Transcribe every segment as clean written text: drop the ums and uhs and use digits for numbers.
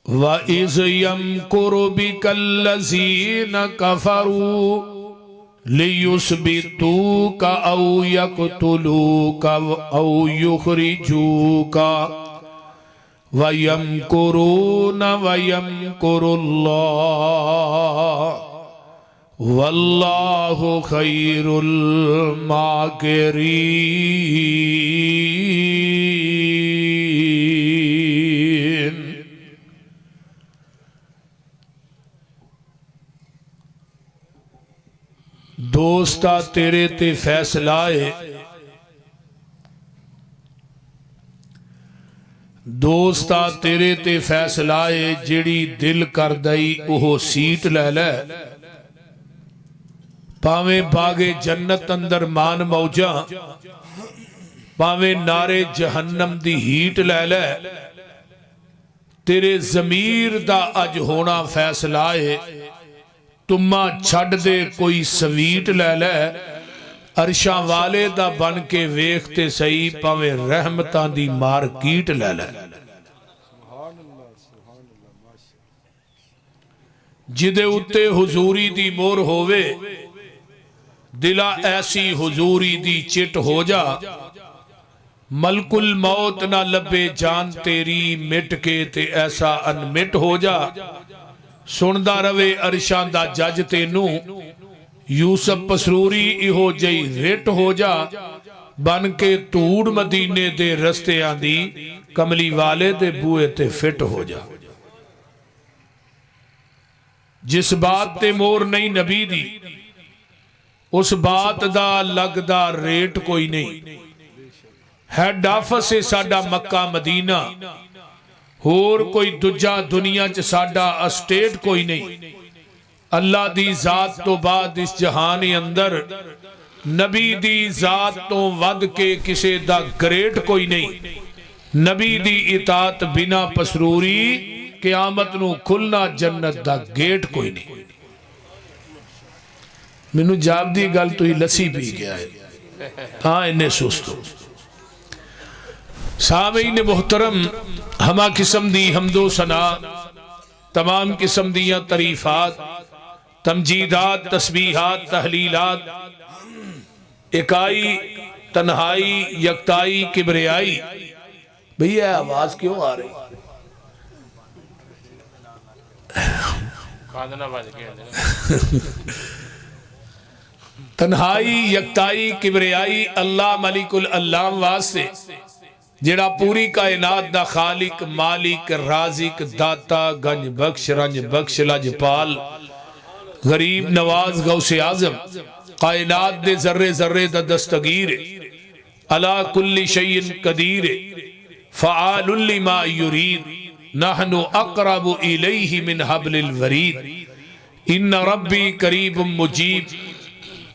وَإِذْ يَمْكُرُ بِكَ الَّذِينَ كَفَرُوا لِيُثْبِتُوكَ أَوْ يَقْتُلُوكَ أَوْ يُخْرِجُوكَ وَيَمْكُرُونَ وَيَمْكُرُ اللَّهُ وَاللَّهُ خَيْرُ الْمَاكِرِينَ۔ دوستا تیرے تے فیصلہ ہے، دوستا تیرے تے فیصلہ ہے، جڑی دل کر دئی اوہ سیٹ لے لے، پاویں باغے جنت اندر مان موجہ، پاویں نارے جہنم دی ہیٹ لے لے، تیرے ضمیر دا اج ہونا فیصلہ ہے، تمہ چھڑ دے کوئی سویٹ لے لے، عرشاں والے دا بن کے ویکھتے سہی، پاویں رحمتاں دی مارکیٹ لے لے۔ جدے اتے حضوری دی مور ہووے، دلا ایسی حضوری دی چٹ ہو جا، ملک الموت نہ لبے جان تیری، مٹ کے تے ایسا انمٹ ہو جا، سندہ روے عرشاں دا جج تینوں، یوسف پسروری ایہو جئی رٹ ہو جا، بن کے توڑ مدینے دے رستے آندی، کملی والے دے بوئے تے فٹ ہو جا۔ جس بات تے مور نہیں نبی دی، اس بات دا لگ دا ریٹ کوئی نہیں، ہیڈ آفس سے ساڈا مکہ مدینہ، اور کوئی دجا دنیا چ ساڈا اسٹیٹ کوئی نہیں، اللہ دی ذات تو بعد اس جہانی اندر، نبی دی ذات تو ود کے کسے دا گریٹ کوئی نہیں، نبی دی اطاعت بنا پسروری، قیامت نو کھلنا جنت دا گیٹ کوئی نہیں۔ مینوں جاب دی گل تو ہی لسی پی گیا ہے، ہاں انہیں سوستو۔ سامعین محترم، ہما قسم دی حمد و ثنا، تمام قسم دیاں تعریفات، تمجیدات، تسبیحات، تحلیلات، اکائی، تنہائی، یکتائی، کبریائی۔ بھئی یہ آواز کیوں آ رہی؟ تنہائی، یکتائی، کبریائی، اللہ ملک العلام واسطے، جڑا پوری کائنات دا خالق، مالک، رازق، داتا، گنج بخش، رنج بخش، لجپال، غریب نواز، غوث اعظم، کائنات دے ذرے ذرے دا دستگیر، علا کل شیء قدیر، فعال لما یرید، نحن اقرب الیہ من حبل الورید، ان ربی قریب مجیب،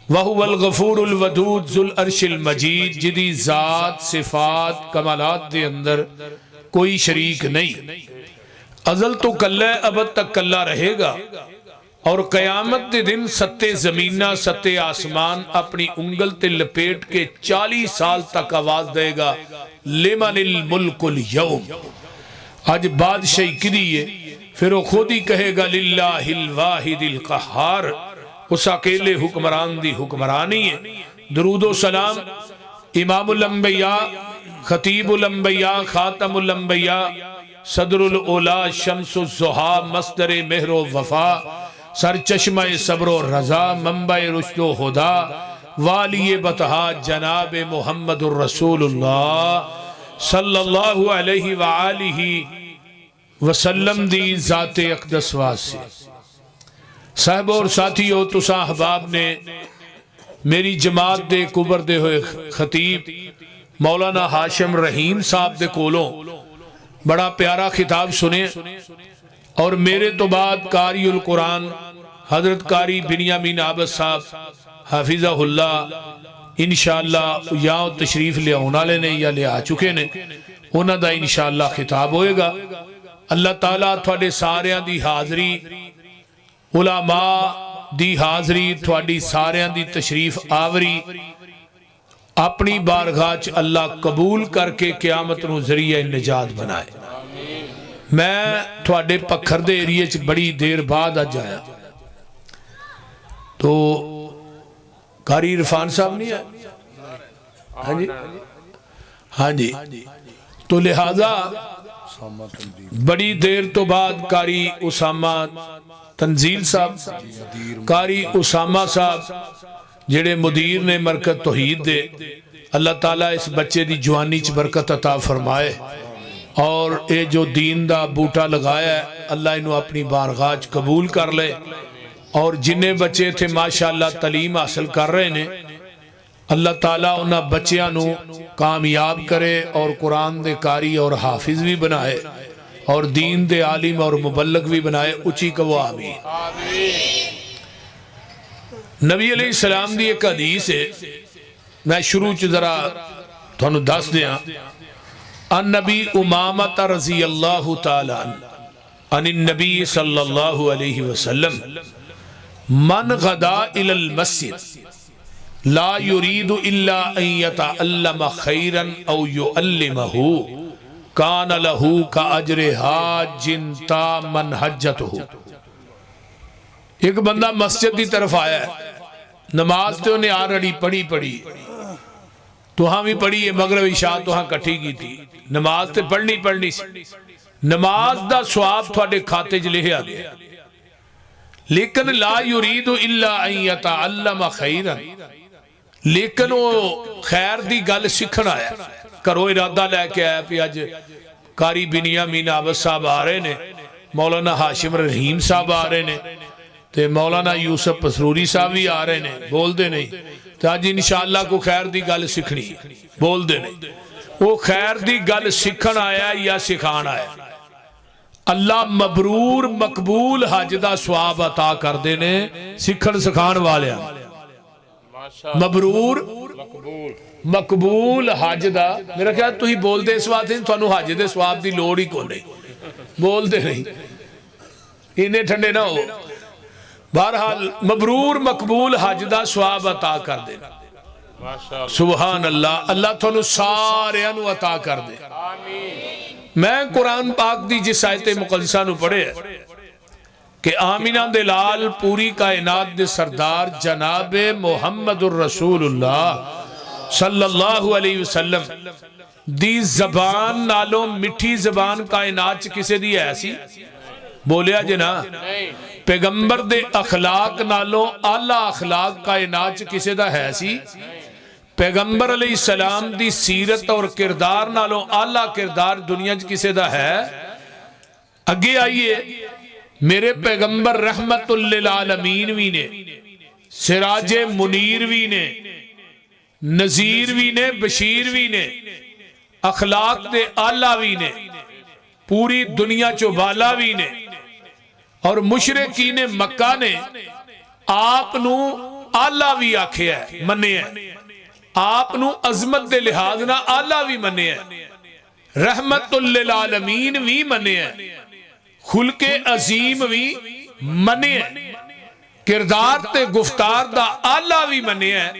وَهُوَ الْغَفُورُ الْوَدُودُ ذُو الْعَرْشِ الْمَجِيدُ، جدی ذات، صفات، کمالات دے اندر کوئی شریک نہیں، ازل تو کلہ ابد تک کلہ رہے گا، اور قیامت دے دن ستے زمینہ، ستے آسمان اپنی انگل تے لپیٹ کے 40 سال تک آواز دے گا، لِمَنِ الْمُلْكُ الْيَوْمِ، آج بادشاہی کدی ہے، پھر وہ خود ہی کہے گا لِلَّهِ الْوَاحِدِ الْقَحَّارِ، اس اکیلے حکمران دی حکمرانی ہے۔ درود و سلام امام الانبیاء، خطیب الانبیاء، خاتم الانبیاء، صدر الاولا، شمس الزہا، مصدر مہر و وفا، سرچشمہ صبر و رضا، منبع رشد و ہدا، والی بطحا جناب محمد الرسول اللہ صلی اللہ علیہ وآلہ وسلم دی ذات اقدس واسے۔ صاحب اور ساتھیو، تساں احباب نے میری جماعت دے کبر دے ہوئے خطیب مولانا ہاشم رحیم صاحب دے کولوں بڑا پیارا خطاب سنے، اور میرے تو بعد قاری القرآن حضرت قاری بنیامین عابد صاحب حافظہ اللہ انشاءاللہ یا تشریف لے ہونا لینے یا لے آ چکے نے، انہاں دا انشاءاللہ خطاب ہوئے گا۔ اللہ تعالیٰ تھوڑے ساریاں دی حاضری، علماء دی حاضری، تھوڑی ساریاں دی تشریف آوری اپنی بارگاہ چ اللہ قبول کر کے قیامت نو ذریعہ نجات بنائے۔ میں تھوڑے پکھر دے ایریے چ بڑی دیر بعد آج آیا تو قاری عرفان صاحب نہیں آئے؟ ہاں جی تو لہذا بڑی دیر تو بعد قاری اسامہ تنزیل صاحب، قاری اسامہ صاحب جڑے مدیر نے مرکز توحید دے، اللہ تعالیٰ اس بچے دی جوانی چ برکت عطا فرمائے اور اے جو دین دا بوٹا لگایا ہے اللہ انہوں اپنی بارگاہ قبول کر لے، اور جنہیں بچے تھے ماشاءاللہ تعلیم حاصل کر رہے ہیں اللہ تعالیٰ انہاں بچیاں نو کامیاب کرے اور قرآن دے قاری اور حافظ بھی بنائے اور دین دے عالم اور مبلغ بھی بنائے، اچھی کہو آمین۔ نبی علیہ السلام دی ایک حدیث ہے، میں شروع چ ذرا تھانوں دس دیاں۔ ان نبی امامہ رضی اللہ تعالیٰ عن النبی صلی اللہ علیہ وسلم من غدا الى المسجد لا يريد الا ان يتعلم خيرا او يعلمه كان له كاجر حاج تاما حجته۔ ایک بندہ مسجد کی طرف آیا ہے، نماز تو انہیں آرڑی پڑھی تو ہاں بھی پڑھی ہے، مغرب عشاء تو ہاں کٹھی کی تھی، نماز تے پڑھنی سی، نماز دا ثواب تھوڑے کھاتے جلے آ گیا، لیکن لا یرید الا ان یتعلم خیرا، لیکن وہ خیر دی گل سکھنا ہے، کرو ارادہ لے کے آیا پی آج قاری بنیامین عابد صاحب آ رہے نے، مولانا ہاشم رحیم صاحب آ رہے نے، تے مولانا یوسف پسروری صاحب بھی آ رہے نے، بول دے نہیں تو آج انشاءاللہ کو خیر دی گل سکھنی، بول دے نہیں، وہ خیر دی گل سکھن آیا یا سکھان آیا، اللہ مبرور مقبول حج دا ثواب عطا کر دینے سکھن سکھان والے مبرور مقبول حج دا، میرا خیال تو ہی بول دے اس وقت تو انہوں حج دے ثواب دی لوڑ ہی کو نہیں، بول دے نہیں، انہیں ٹھنڈے نہ ہو، بہرحال مبرور مقبول حج دا ثواب عطا کر دینا، سبحان اللہ، اللہ تھانوں سارے انہوں عطا کر دے۔ میں قرآن پاک دی جس آیت مقدسہ نو پڑھے کہ آمینہ دلال پوری کائنات دے سردار جناب محمد الرسول اللہ صلی اللہ علیہ وسلم دی زبان نالوں مٹھی زبان کائنات کسے دی ایسی بولیا جنا، پیغمبر دے اخلاق نالوں اعلیٰ اخلاق کائنات کسے دا ہے سی، پیغمبر علیہ السلام دی سیرت اور کردار نالوں اعلیٰ کردار دنیا کسے دا ہے۔ اگے آئیے، میرے پیغمبر رحمت للعالمین بھی نے، سراج منیر بھی نے، نذیر بھی نے، بشیر بھی نے، اخلاق دے اعلیٰ بھی نے، پوری دنیا چوبالا بھی نے، اور مشرقین مکہ نے آپ نو اعلیٰ بھی آکھے ہے، منے ہے، آپ نو عظمت دے لحاظ نہ اعلیٰ بھی منے ہے، رحمت للعالمین بھی منے ہے، خلق عظیم بھی منے ہے، کردار تے گفتار دا اعلیٰ بھی منے ہے،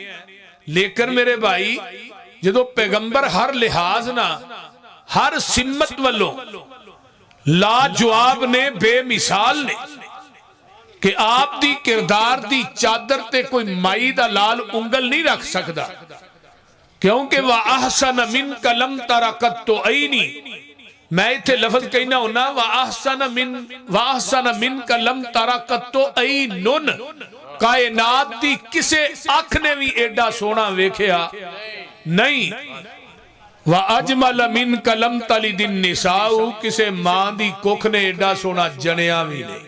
لیکن میرے بھائی جدو پیغمبر ہر لحاظ نہ ہر سمت والوں لا جواب نے بے مثال نے کہ آپ دی کردار دی چادر تے کوئی مائی دا لال انگل نہیں رکھ سکتا، کیونکہ وَأَحْسَنَ مِنْكَ لَمْ تَرَ قَطُّ عَيْنِي، میں اتھے لفظ کہنا ہونا وَأَحْسَنَ مِنْكَ لَمْ تَرَ قَطُّ عَيْنٌ، کائنات دی کسے آنکھ نے بھی ایڈا سونا ویکھیا نہیں، وَأَجْمَلَ مِنْكَ لَمْ تَلِدِ النِّسَاءُ، کسے ماں دی کوکھ نے ایڈا سونا جنیا بھی نہیں،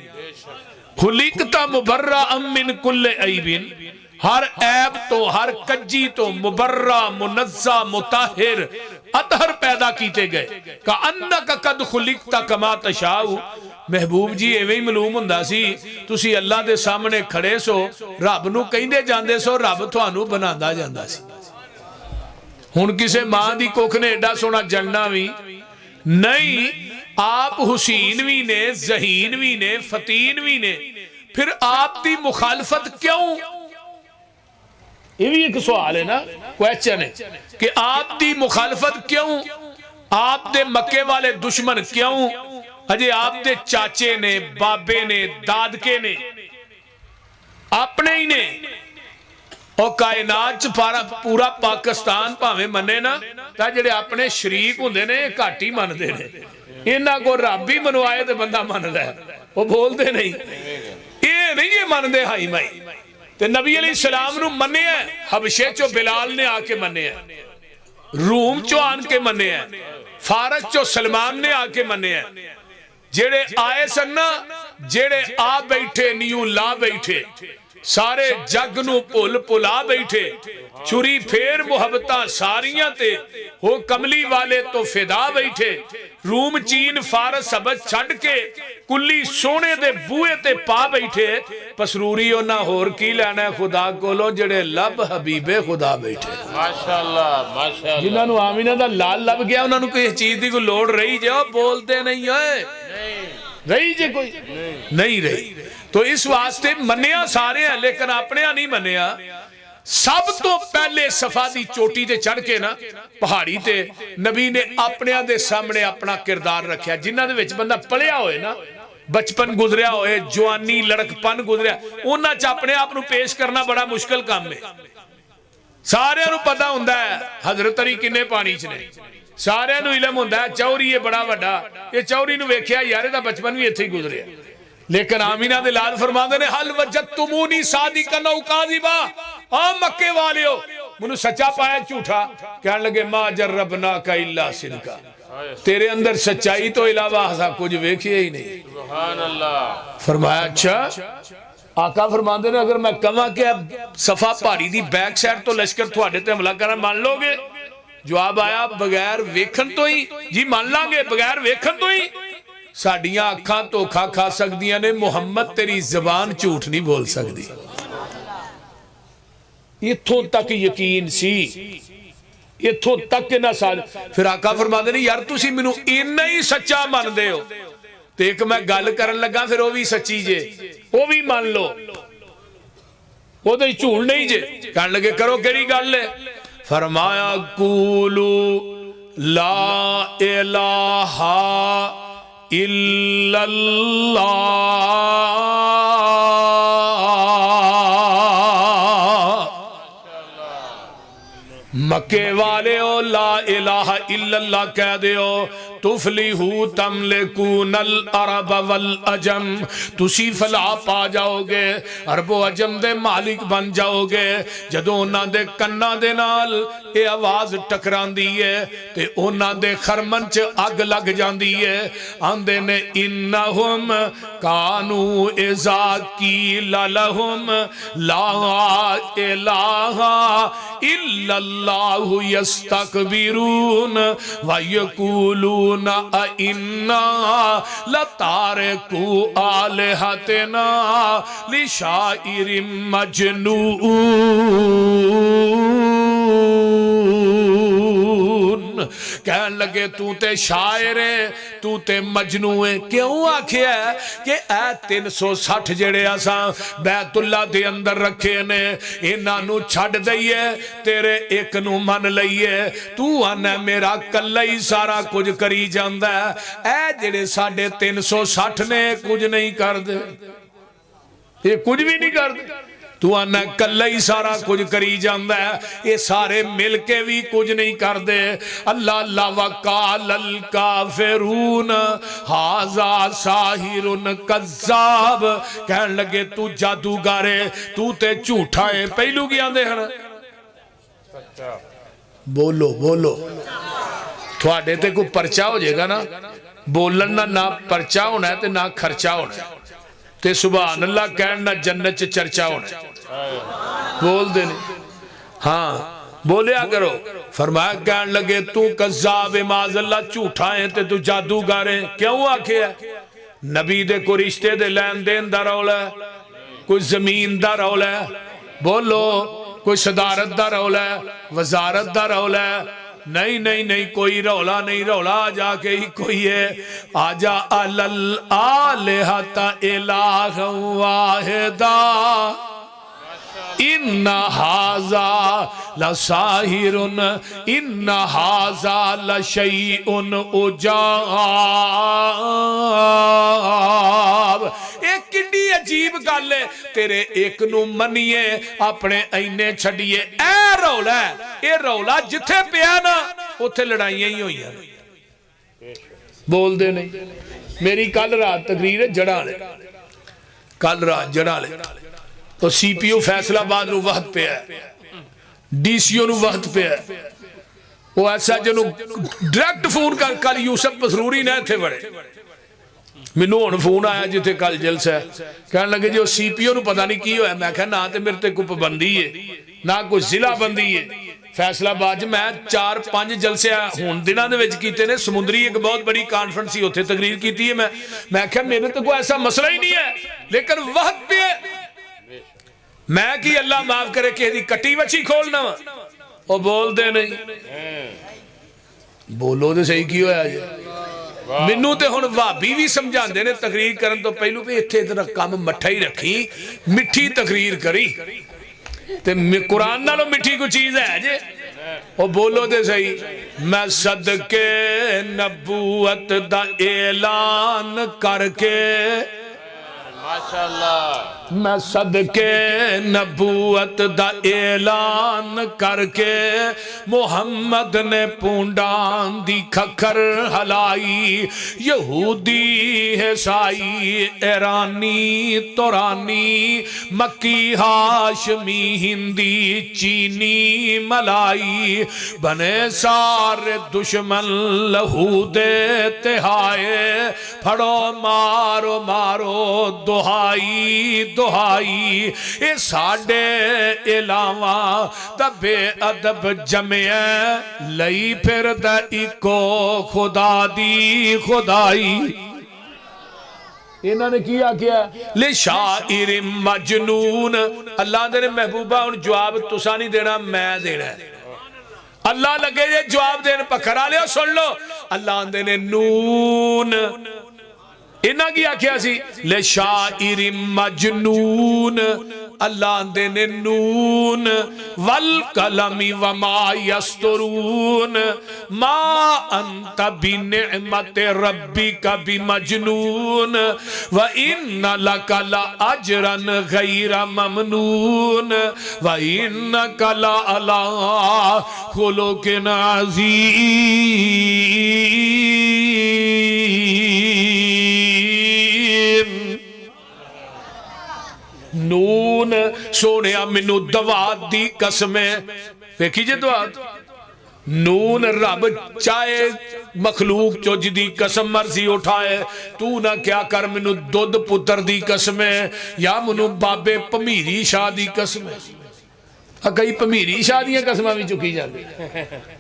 خُلِقْتَ مُبَرَّأً مِّن كُلِّ عَيْبٍ، ہر عیب تو ہر کجی تو مبرہ منزہ مطہر اطہر پیدا کیتے گئے، کَأَنَّكَ قَدْ خُلِقْتَ كَمَا تَشَاءُ۔ محبوب جی ایویں ہی معلوم ہوندا سی تسی اللہ دے سامنے کھڑے سو، رب نو کہندے جاندے سو، رب تھانوں بناندا جاندا سی، ہن کسے ماں دی کوکھ نے ایڈا سونا جننا بھی نہیں، آپ حسین بھی نے، ذہین بھی نے، فتین بھی نے، پھر آپ دی مخالفت کیوں؟ یہ بھی ایک سوال ہے نا، کویسچن ہے کہ آپ دی مخالفت کیوں؟ آپ دے مکے والے دشمن کیوں؟ اجے آپ دے چاچے نے بابے نے دادکے نے اپنے ہی نے اور کائنات پورا پاکستان پاویں منے نا تا جڑے اپنے شریک ہوندے نے گھٹ ہی مندے نے انہاں کو رب ہی منوائے تے بندہ مندا ہے وہ بولدے نہیں یہ نہیں یہ مندے ہائی مائی تے نبی علیہ السلام نو منے ہیں حبشے چو بلال نے آ کے منے ہیں روم چو آن کے منے ہیں فارس چو سلمان نے آ کے منے ہیں جڑے آئے سننا جڑے آ بیٹھے نیو لا بیٹھے سارے جگ نو پل پلا بیٹھے چھری پھیر محبتاں ساریاں تے ہو کملی والے تو فدا بیٹھے روم چین فارس حبش چھڑ کے کلی سونے دے بوئے تے پا بیٹھے پسروری نہ ہور کی لینا ہے خدا کولو جڑے لب حبیب خدا بیٹھے ماشاءاللہ ماشاءاللہ جنہاں نو آمینہ دا لال لب گیا انہاں نو کوئی چیز دی کو لوڑ رہی جو بولتے نہیں ہے رہی جے کوئی نہیں رہی تو اس واسطے منیا سارے ہیں لیکن اپنے نہیں منیا سب تو پہلے صفا دی چوٹی تے چڑھ کے نا پہاڑی تے نبی نے اپنے دے سامنے اپنا کردار رکھیا جنہاں دے وچ بندہ پڑھیا ہوئے نا بچپن گزریا ہوئے جوانی لڑکپن گزریا انہاں چ اپنے آپ نو پیش کرنا بڑا مشکل کام ہے سارے نو پتہ ہوندا ہے حضرت علی کنے پانی چ نے سارے نو علم ہوندا ہے چوری ہے بڑا وڈا یہ چوری نو ویکھیا یار دا بچپن بھی ایتھے ہی گزریا لیکن آمینہ دے لال فرماندے نے حل وجدتمونی صادقا او کاذبا آ مکے والیو منو سچا پایا جھوٹا کہنے لگے ما جربناک الا صدقا تیرے اندر سچائی تو علاوہ ایسا کچھ ویکھیا ہی نہیں سبحان اللہ فرمایا اچھا آقا فرماندے نے اگر میں کہاں کہ صفا پہاڑی دی بیک سائڈ تو لشکر تھوڑے تے حملہ کرنا مان لو گے جواب آیا بغیر ویکھن تو ہی جی مان لیں گے بغیر ویکھن تو ہی ساڑیاں اکھاں تو کھا سکدیاں نے محمد تیری زبان جھوٹ نہیں بول سکدی اتھوں تک یقین سی اتھوں تک نہ سال پھر آقا فرماندے نے یار تسی منو انہا ہی سچا مان دے ہو تو ایک میں گل کرن لگا پھر وہ بھی سچی جے وہ بھی مان لو وہ تو جھوٹ نہیں جے کہنے لگے کرو کیڑی گل ہے فرمایا قولو لا الہ الا اللہ مکے والے ہو لا الہ الا اللہ کہہ دے ہو تفلیحو تملکون العرب والعجم تسی فلاح پا جاؤ گے عرب و عجم دے مالک بن جاؤ گے جدو انہاں دے کنہ دے نال اے آواز ٹکران دیئے تے انہاں دے خرمن چ اگ لگ جان دیئے آندے نے انہم کانو اذا قیل لہم لا الہ الا اللہ یستکبرون ویقولون اِنَّا لَتَارِكُوا آلِهَتِنَا لِشَاعِرٍ مجنون کہنے لگے تو تے شاعر ہے تو تے مجنون ہے کیوں آکھیا ہے کہ اے 360 جڑے آساں بیت اللہ دے اندر رکھے نے انہاں نو چھڑ دئیے تیرے ایک نو من لئیے تو آنا میرا کلہ ہی سارا کچھ کری جاندہ ہے اے جڑے 360 نے کچھ نہیں کر دے یہ کچھ بھی نہیں کر دے تو آنا کلہ ہی سارا کچھ کری جاندہ ہے یہ سارے مل کے بھی کچھ نہیں کر دے اللہ اللہ وقال الکافرون حاذا ساحر کذاب کہنے لگے تو جادوگارے تو تے جھوٹا ہے پہلو کی آندے ہیں بولو بولو تھوڑے تے کوئی پرچا ہو جائے گا نا بولنا نہ پرچا ہونا ہے تے نہ خرچا ہونا ہے تے سبحان اللہ کہنا جنت چ چرچا ہونا ہے بول دے نہیں ہاں بولیا کرو فرمایا کہنے لگے تو کذاب معاذ اللہ جھوٹا ہے تے تو جادوگر ہے کیوں آکھے ہے نبی دے کو رشتے دے لین دین دا رولا ہے کوئی زمین دا رولا ہے بولو کوئی صدارت دا رولا ہے وزارت دا رولا ہے نہیں نہیں نہیں کوئی رولا نہیں رولا جا کے ہی کوئی ہے آجا الالہت الہ واحدہ ان ھذا لساحر ان ھذا لشیء عجاب. ایک کڈی عجیب گل ہے تیرے ایک نو منیے اپنے اینے چھڑیے. اے رولا ہے اے رولا جتھے پیا نا اتھے لڑائیاں ہی ہوئی ہیں. بول دے نہیں. میری کل رات تقریر ہے جڑا لے کل رات جڑا لے تو سی پی او فیصلہ آباد نو وقت پہ ہے ڈی سی او نو وقت پہ ہے وہ ایسا جنو ڈائریکٹ فون کر یوسف مسروری نے تھے بڑے مینوں ہن فون آیا جتے کل جلسہ ہے کہنے لگے جو سی پی او نو پتہ نہیں کی ہویا. میں کہا نہ تے میرے تے کوئی پابندی ہے نہ کوئی ضلع بندی ہے. فیصلہ آباد میں 4-5 جلسے ہون دنوں دے وچ کیتے نے. سمندری ایک بہت بڑی کانفرنس ہی ہوتے تقریر کیتی ہے. میں کہا میرے تو کوئی ایسا مسئلہ ہی نہیں ہے لیکن وقت پہ ہے. میں کی اللہ معاف کرے کہ دی کٹی وچی کھولنا وہ بول دے نہیں. بولو دے صحیح کی ہویا جی. منو تے ہن وابی بھی سمجھان دے نے تقریر کرن تو پہلو بھی اتھے اتنا کام مٹھا ہی رکھی مٹھی تقریر کری تے قرآن نالو مٹھی کو چیز ہے جی. وہ بولو دے صحیح. میں صدقے نبوت دا اعلان کر کے ماشاءاللہ میں صدقے نبوت دا اعلان کر کے محمد نے پونڈان دی کھکر ہلائی. یہودی عیسائی ایرانی تورانی مکی ہاشمی ہندی چینی ملائی بنے سارے دشمن لہو دیتے ہائے. پھڑو مارو مارو دہائی دہائی اے ساڑے علاوہ دا بے ادب جمعہ لئی پھر دا ایکو خدا دی خدائی. انہوں نے کیا لے شاعر مجنون. اللہ دے محبوبہ ان جواب تسا نہیں دینا میں دینا ہے. اللہ لگے یہ جواب دینا پکھرا لے سن لو. اللہ دے نون انہاں کیا کیا سی لے شاعر مجنون. اللہ دے نون والقلم وما یسترون ما انت بنعمت ربک بمجنون وَإِنَّ لَكَ لَأَجْرًا غَيْرَ مَمْنُونَ وَإِنَّكَ لَعَلَىٰ خُلُقٍ عَظِيمٍ. نون سونیا منو دوات دی قسمیں دیکھی جے دوات. نون رب چاہے مخلوق چو جدی قسم مرضی اٹھائے تو نہ کیا کر منو دودھ پتر دی قسمیں یا منو بابے پمیری شاہ دی قسمیں. کئی پمیری شادیاں قسمہ بھی چکی جاتی.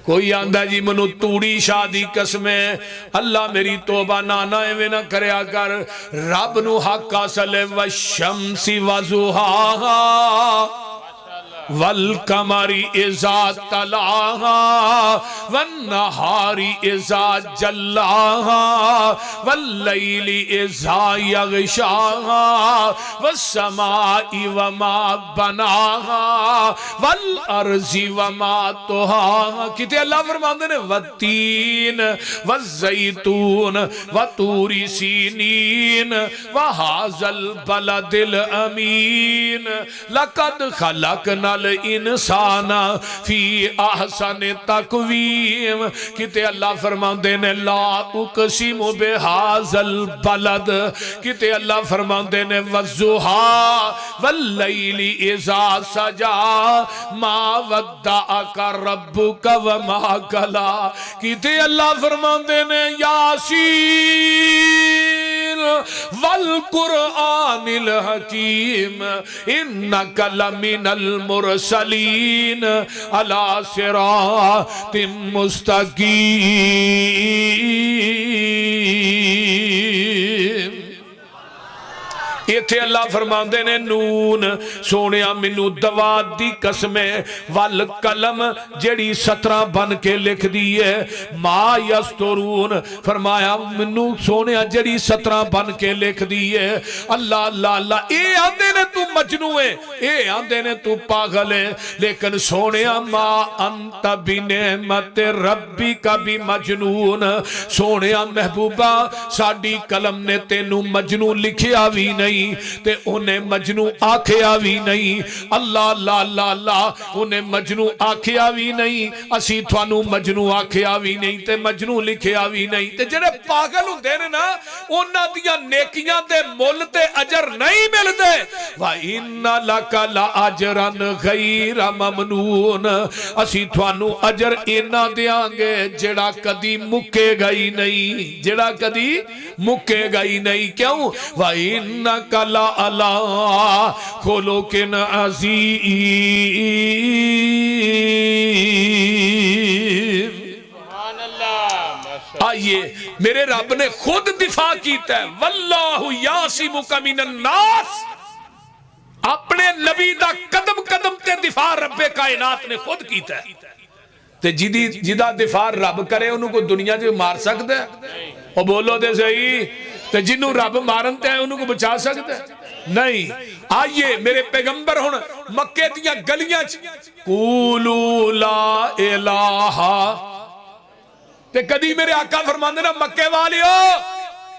کوئی آندہ جی منو توڑی شادی قسمیں. اللہ میری توبہ نانا ایوے نہ کریا کر. رب نو حق اصل والشمس وضحاہا والقمر اذا تلاہا والنہار اذا جلاہا واللیل اذا یغشاہا والسماء وما بناہا والارض وما طہاہا. کہتے اللہ فرماندے نے والتین والزیتون وطور سینین وہذا البلد الامین لقد خلقنا الانسان فی احسن تقویم. کہتے اللہ فرماندے نے لا اقسم بہذا البلد. کہتے اللہ فرماندے نے والضحیٰ واللیل اذا سجا ما ودعک ربک وما قلی. کہتے اللہ فرماندے نے یاسین والقرآن الحکیم انک لمن المرسلین علی صراط مستقیم. ایتھے اللہ فرماندے نے نون سونیا مینوں دوات دی قسم ہے ول قلم جڑی 17 بن کے لکھ دی ہے ما یسترون فرمایا مینوں سونیا جڑی 17 بن کے لکھ دی ہے اللہ اللہ اللہ اے آندے نے تو مجنوں ہے اے آندے نے تو پاگل ہے لیکن سونیا ما انت بنعمت ربی کا بھی مجنون سونیا محبوبہ ساڈی قلم نے تینوں مجنوں لکھیا بھی نہیں تے انہیں مجنوں آکھیا بھی نہیں اللہ اللہ اللہ اللہ انہیں مجنوں آکھیا بھی نہیں اسی تھانوں مجنوں آکھیا بھی نہیں تے مجنوں لکھیا بھی نہیں تے جڑے پاگل ہوندے نے نا انہاں دیاں نیکیاں دے مول تے اجر نہیں ملدے وَإِنَّ لَكَ لَأَجْرًا غَيْرَ مَمْنُونَ اسی تھانوں اجر اینا دیاں گے جڑا کدی مکے گئی نہیں جڑا کدی مکے گئی نہیں کیوں وَإِنَّكَ لَعَلَىٰ خُلُقٍ عَظِيمٍ آئیے میرے رب نے خود دفاع کیتا ہے واللہ یاسمک من الناس اپنے نبی دا قدم قدم تے دفاع رب کائنات نے خود کیتا ہے تے جدہ دفاع رب کرے انہوں کو دنیا جو مار سکتا ہے اور بولو دے صحیح تے جنہوں رب مارن تے انہوں کو بچا سکتا ہے نہیں آئیے میرے پیغمبر ہون مکہ دیاں گلیاں قولوا لا الہ تے کدی میرے آقا فرماندے نا مکے والیو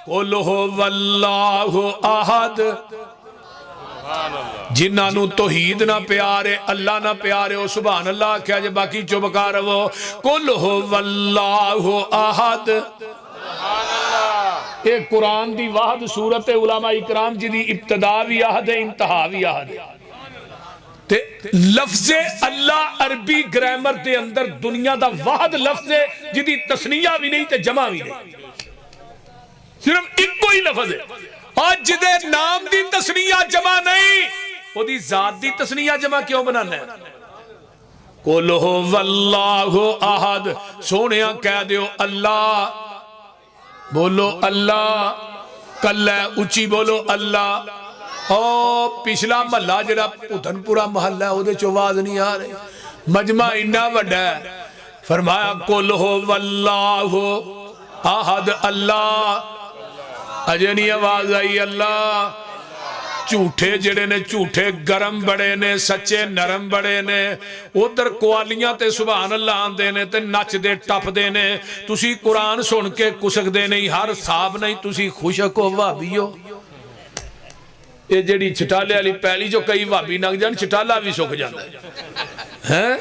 قل هو اللہ احد جنہاں نو توحید نہ پیارے اللہ نہ پیارے او سبحان اللہ کیا جے باقی چوبکا رہو قل هو اللہ احد ایک قرآن دی واحد صورت علماء اکرام جی دی ابتدا بھی احد ہے انتہا بھی احد ہے تے لفظ اللہ عربی گرامر دے اندر دنیا دا واحد لفظ ہے جدی تسنیہ بھی نہیں تے جمع بھی نہیں صرف ایک کوئی لفظ ہے آج جدے نام دی تسنیہ جمع نہیں وہ دی ذات دی تسنیہ جمع کیوں بنانا ہے قُلْ هُوَ اللَّهُ أَحَدٌ سونیاں کہہ دیو اللہ بولو اللہ کلہ اچھی بولو اللہ او پچھلا محلہ جڑا پتن پورا محلہ ہے وہ دے چواز نہیں آ رہے مجمع انہا وڈا ہے فرمایا قُلْ هُوَ اللَّهُ أَحَدٌ اللہ اجنی آواز آئی اللہ جھوٹے جڑے نے جھوٹے گرم بڑے نے سچے نرم بڑے نے ادھر قوالیاں تے سبحان اللہ آندے نے تے نچ دے ٹپ دے نے تسی قرآن سن کے کسک دے نہیں ہر صاحب نہیں تسی خوشک ہو وابی ہو یہ جڑی چھٹالے علی پہلی جو کئی وابی نگ جان چھٹالہ بھی سکھ جاندہ ہے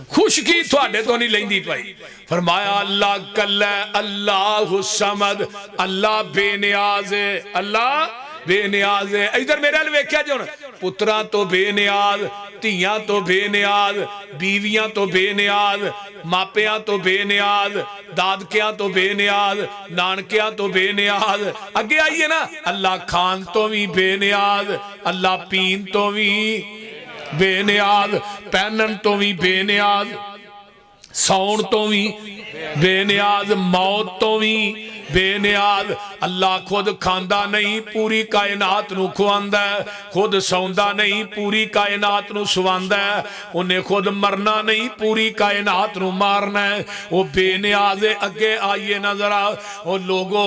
خوشکی تھوڑے تو نہیں لیندی پائی فرمایا اللہ کلہ اللہ سمد اللہ بے نیاز ہے اللہ بے نیاز ہے ادھر میرے لئے کیا جو پتران تو بے نیاز تیاں تو بے نیاز بیویاں تو بے نیاز ماپیاں تو بے نیاز دادکیاں تو بے نیاز نانکیاں تو بے نیاز اگے آئیے نا اللہ کھان تو بھی بے نیاز اللہ پین تو بھی بے نیاز پہنن تو بھی بے نیاز سون تو بھی بے نیاز موت تو بھی بے نیاز اللہ خود کھاندہ نہیں پوری کائنات نو کھواندہ ہے خود سوندہ نہیں پوری کائنات نو سواندہ ہے انہیں خود مرنا نہیں پوری کائنات نو مارنا ہے وہ بے نیاز اگے آئیے نظرہ وہ لوگوں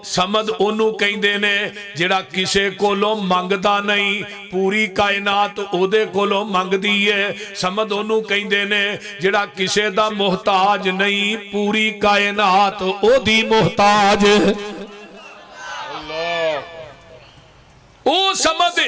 سمد انہوں کہیں دینے جڑا کسے کولوں مانگدا نہیں پوری کائنات او دے کولوں مانگ دیئے سمد انہوں کہیں دینے جڑا کسے دا محتاج نہیں پوری کائنات او دی محتاج او سمد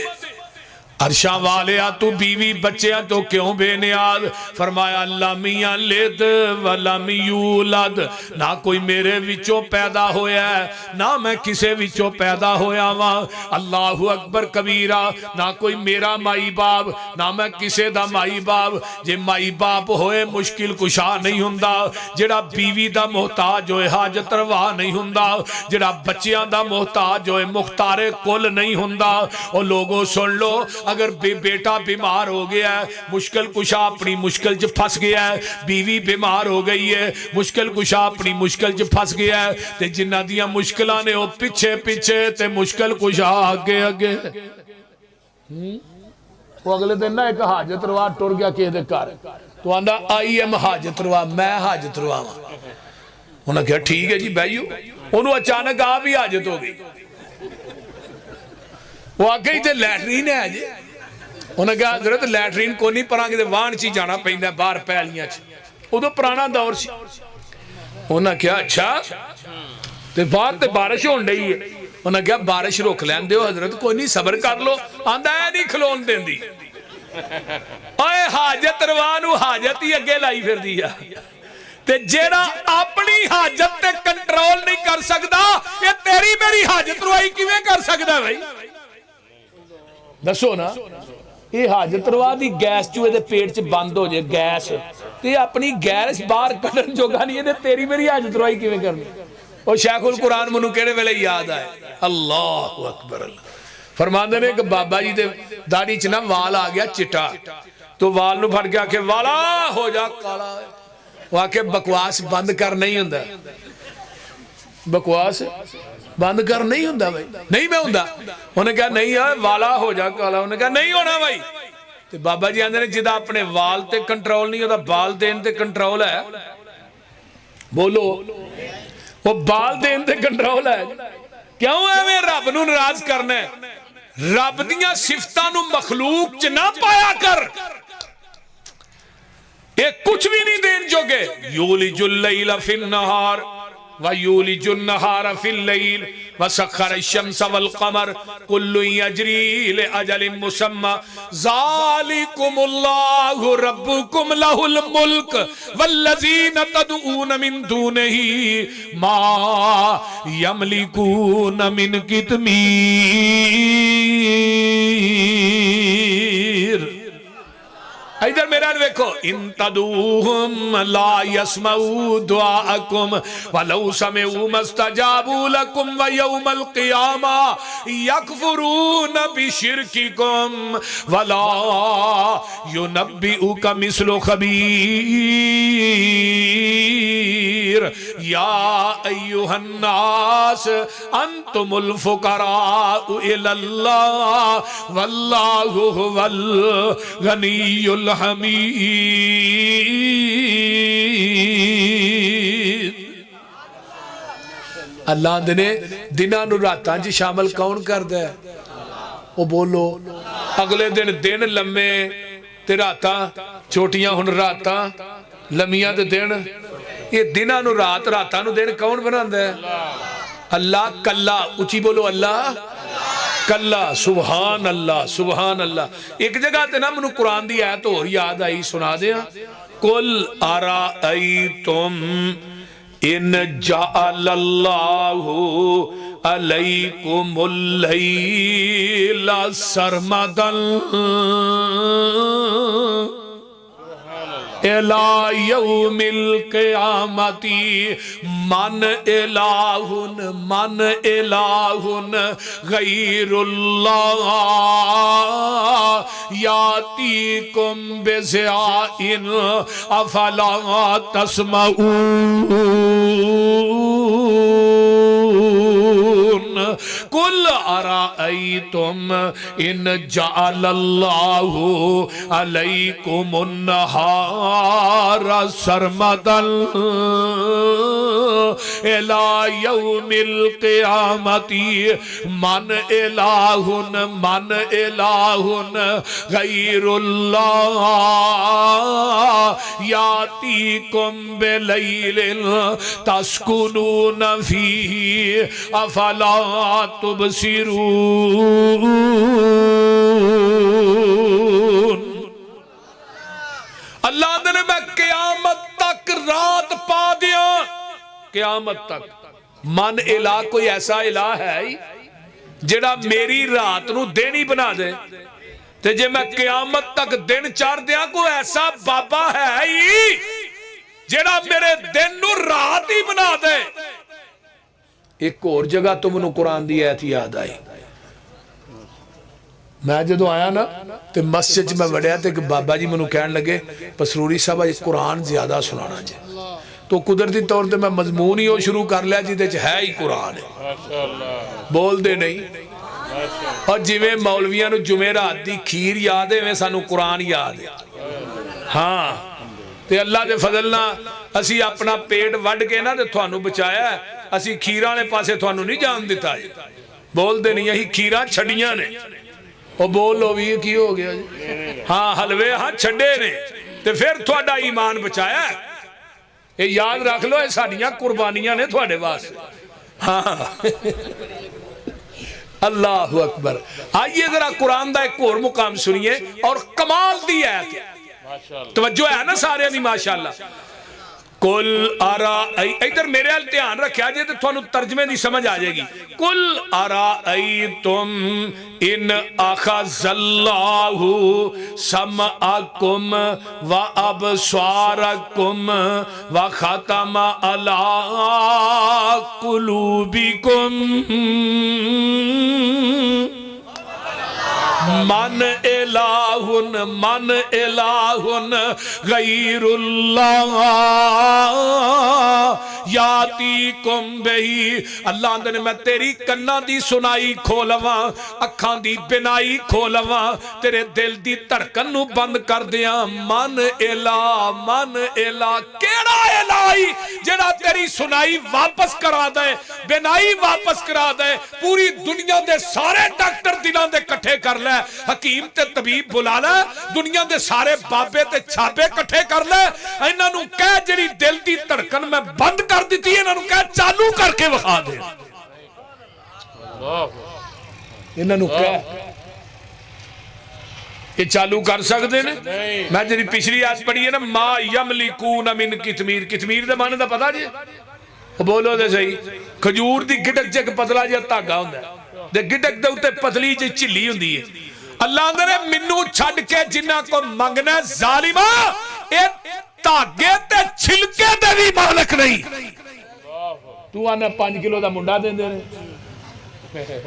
عرشاں والیا تو بیوی بچیاں تو کیوں بے نیاز فرمایا لم یلد ولم یولد نہ کوئی میرے وچوں پیدا ہویا ہے نہ میں کسے وچوں پیدا ہویا ہوں اللہ اکبر کبیرہ نہ کوئی میرا مائی باپ نہ میں کسے دا مائی باپ جے مائی باپ ہوئے مشکل کشا نہیں ہوندا جڑا بیوی دا محتاج ہوئے حاجت روا نہیں ہوندا جڑا بچیاں دا محتاج ہوئے مختار کل نہیں ہوندا اور لوگوں سن لو اگر بیٹا بیمار ہو گیا ہے مشکل کشا اپنی مشکل چ پھس گیا ہے، بیوی بیمار ہو گئی ہے مشکل کشا اپنی مشکل چ پھس گیا ہے، تے جنہ دیاں مشکلاں نے وہ پیچھے پیچھے تے مشکل کشا آگے آگے۔ وہ اگلے دن نا ایک حاجت روا ٹر گیا کہے دے کار تو آندہ آئی ایم حاجت روا، میں حاجت روا ہوں۔ انہوں نے کہا ٹھیک ہے جی بھائیو، انہوں اچانک آپ بھی حاجت ہو گئی، وہ آگئی تے لیٹرین ہے جی، انہوں نے کہا حضرت لیٹرین کو نہیں پرانگے تے وان چی جانا پہندہ بار پہلیاں چی، وہ تو پرانا دور سی۔ انہوں نے کہا اچھا تے بار تے بارش ہون رہی ہے، انہوں نے کہا بارش روک لین دیو حضرت کوئی نہیں صبر کر لو، آندہ ہے نہیں کھلون دین دی، آئے حاجت روانو حاجت ہی اگے لائی پھر دیا، تے جیڑا اپنی حاجت تے کنٹرول نہیں کر سکتا یہ تیری میری حاجت روائی کیویں کر سکتا بھائی؟ دسو نا، یہ حاجت روا دی گیس چوئے دے پیٹ چ بند ہو جائے گیس تے اپنی گیس باہر کڈن جوگا نہیں ہے، تیری میری حاجت روائی کیویں کرنی؟ اور شیخ القرآن منو کہنے ویلے یاد آئے اللہ اکبر اللہ فرماندے نے کہ بابا جی دے داڑھی چ نا وال آ گیا چٹا، تو وال نو پھڑ گیا کہ والا ہو جا کالا، واقع بکواس بند کر نہیں ہوندہ، بکواس بند کر نہیں ہوندہ بھائی، نہیں میں ہوندہ، انہوں نے کہا نہیں ہے والا ہو جا کالا، انہوں نے کہا نہیں ہونا بھائی، تو بابا جی آندے نے جدہ اپنے وال تے کنٹرول نہیں ہوتا بال دین تے کنٹرول ہے، بولو وہ بال دین تے کنٹرول ہے، کیوں ہے میں رب نو ناراض کرنا ہے؟ رب دیاں صفتاں نو مخلوق چ نہ پایا کر، ایک کچھ بھی نہیں دین جو گے، یولج اللیل فی النہار ویولج النہار فی اللیل وسخر الشمس والقمر کل یجری لأجل مسمى ذالکم اللہ ربکم لہ الملک والذین تدعون من دونہ ما یملکون من قطمیر۔ ادھر میرا دیکھو ان تدعوہم لا یسمعوا دعاءکم ولو سمعوا ما استجابوا لکم ویوم القیامہ یکفرون بشرککم ولا ینبئک مثل خبیر۔ یا ایہا الناس انتم الفقراء الی اللہ واللہ هو الغنی الحمید۔ اللہ نے دنہ نو راتاں جی شامل کون کر دے؟ وہ بولو اگلے دن دن لمے تے راتاں چھوٹیاں ہن راتاں لمیاں تے دن، یہ دنہ نو رات راتاں نو دن کون بنا دے؟ اللہ کلا، اچھی بولو اللہ کلا، سبحان اللہ سبحان اللہ۔ ایک جگہ تے نا منو قرآن دی آیت اور یاد آئی سنا دیا، قل ارائیتم ان جعل اللہ علیکم اللیل سرمدا الى یوم القیامت من الہ غیر اللہ یاتیکم بضیاء افلا تسمعون۔ قل ارائیتم ان جعل اللہ علیکم النہار سرمدا الى یوم القیامت من الہ غیر اللہ یاتیکم بلیل تسکنون فیہ افلا تبصرون۔ اللہ نے میں قیامت تک رات پا دیا، قیامت تک من الہ کوئی ایسا الہ ہے جڑا میری رات نو دن ہی بنا دے، تے جے میں قیامت تک دن چار دیا کوئی ایسا بابا ہے جڑا میرے دن نو رات ہی بنا دے۔ ایک اور جگہ تو منو قرآن دی آیت یاد آئی، میں جدو آیا نا تو مسجد میں وڑیا تو ایک بابا جی منو کہن لگے پسروری صاحب آج قرآن زیادہ سنانا جی تو قدرتی طور تے میں مضمون ہی وہ شروع کر لیا جیدے چھ ہے ہی قرآن ہے بول دے نہیں اور جویں مولویاں نو جمعرات دی کھیر یاد ہے میں سانو قرآن یاد ہے ہاں تے اللہ دے فضلنا اسی اپنا پیٹ وڈ کے نا تے تھانو بچایا ہے اسی کھیراں نے پاسے تھانو نہیں جان دیتا ہے بول دے نہیں یہی کھیراں چھڑیاں نے وہ بول لو بھی کی ہو گیا جی ہاں حلوے ہاں چھڑے نے تے پھر تھوڑا ایمان بچایا ہے یہ یاد رکھ لو یہ ساڑیاں قربانیاں نے تھوڑے واسطے ہاں اللہ اکبر آئیے ذرا قرآن دا ایک اور مقام سنیے اور کمال دی ہے توجہ ہے نا سارے دی ماشاءاللہ کل ادھر میرے حال دھیان رکھیا جائے تو تھانو ترجمے دی سمجھ آ جائے گی کل ارائیتم ان اخذ اللہ سمعکم و ابصارکم و ختم علی قلوبکم من الہ غیر اللہ یاتیکم بہی اللہ اندر نے میں تیری کنہ دی سنائی کھولواں اکھاں دی بنائی کھولواں تیرے دل دی دھڑکن نو بند کر دیاں من الہ کیڑا الہی جڑا تیری سنائی واپس کرا دے بنائی واپس کرا دے پوری دنیا دے سارے ڈاکٹر دلوں دے کٹھے کر لے حکیم تے طبیب بلا لے دنیا دے سارے بابے تے چھاپے کٹھے کر لے انہاں نو کہہ جڑی دل دی دھڑکن میں بند کر دیتی ہے انہاں نو کہہ چالو کر کے وکھا دے انہاں نو کہہ یہ چالو کر سکتے ہیں میں جنہی پچھلی آج پڑھی ہے نا ما یملکون من کتمیر کتمیر دے معنی دا پتا جی بولو دے صحیح کھجور دی گٹک جے پتلا جے تاگا ہوندہ ہے دے گٹک دے ہوتے پتلی جے چلی ہوندی ہے اللہ اندر منو چھڑ کے جنہ کو منگنا ظالمہ اے تاگے تے چھلکے دے بھی مالک نہیں تو آنا 5 کلو دا منڈا دیں دے رہے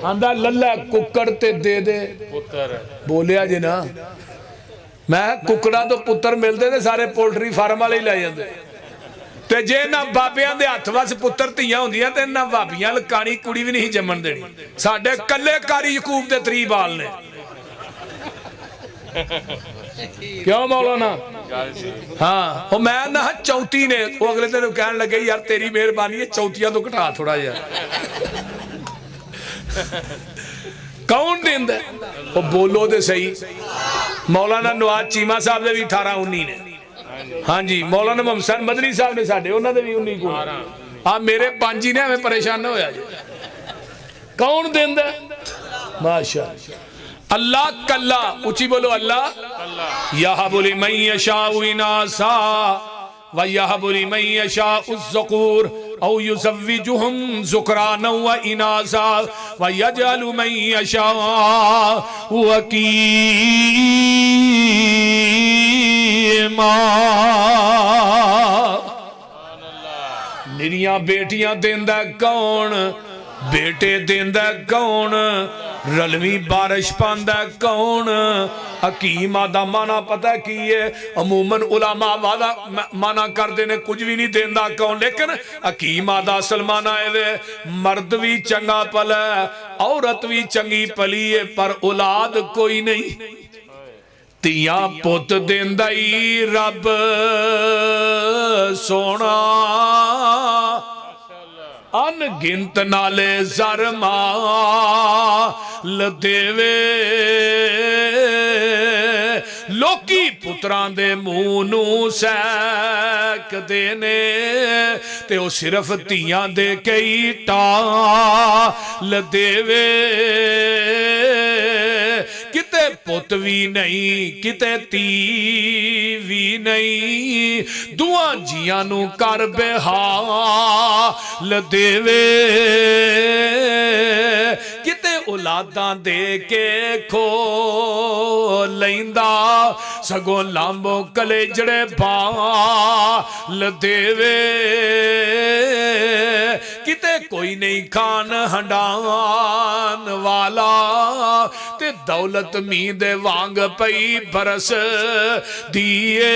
آندھا للہ ککڑ تے دے دے بولیا جی نا میں ککڑا تو پتر ملتے تھے سارے پولٹری فارم والے ہی لائے جاندے تے جے نہ بابیاں دے ہاتھ وس پتر تیاں ہوندیاں تے نہ بابیاں لکانی کڑی بھی نہیں جمن دینی ساڈے کلے کاری یعقوب دے 3 بال نے کیوں مولانا ہاں وہ میں نہ چوتی نے وہ اگلے دن کہنے لگے یار تیری مہربانی ہے چوتیاں تو کٹا تھوڑا یار کون دین دے وہ بولو دے صحیح مولانا نواز چیمہ صاحب دے بھی 18-19 نے ہاں جی مولانا محمد مدنی صاحب نے ساڑھے انہوں نے بھی 19 کو ہاں میرے 5 ہی نے ہمیں پریشان نہ ہویا جی کون دین دے ماشاءاللہ اللہ کلا اچھی بولو اللہ یہب لمن یشاء اناسا وَيَهَبُ لِمَن يَشَاءُ الذُّكُورَ أَوْ يُزَوِّجُهُمْ ذُكْرَانًا وَإِنَاثًا وَيَجْعَلُ مَن يَشَاءُ عَقِيمًا نریاں بیٹیاں دیندہ کون بیٹے دیندہ کون رلوی بارش پاندہ کون حکیم آدھا مانا پتہ کیے عموماً علماء وعدہ مانا کر دینے کچھ بھی نہیں دیندہ کون لیکن حکیم آدھا اصل مانا ہے دے مرد بھی چنگا پل ہے عورت بھی چنگی پلی ہے پر اولاد کوئی نہیں تیاں پوت دیندہ ہی رب سونا ان گنت نالے زرما لدیوے لوکی پتران دے مونو سیک دینے تے او صرف تیاں دے کئی ٹال دیوے کتے پتوی نہیں کتے تیوی نہیں دعا جیانو کر بحال دیوے کتے اولاداں دے کے کھو لیندہ سگو لامبو کلے جڑے بال دیوے کتے کوئی نہیں کھان ہنڈان والا تے دولت مین دے وانگ پئی برس دیئے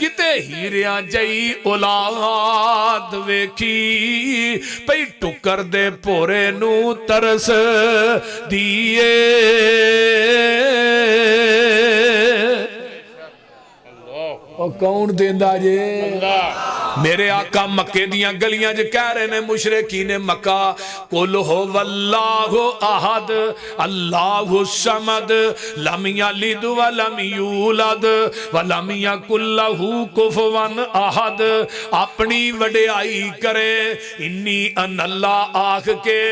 کتے ہیریاں جئی اولاد ویکھی پئی ٹکر دے پورے نو ترس دیئے اور کون دیندہ جے میرے آقا مکے دیاں گلیاں جو کہہ رہے نے مشرکین مکہ قل ہو واللہ احد اللہ الصمد لم یلد ولم یولد ولم یکن لہ کفوا احد اپنی وڈیائی کرے انی ان اللہ آکھ کے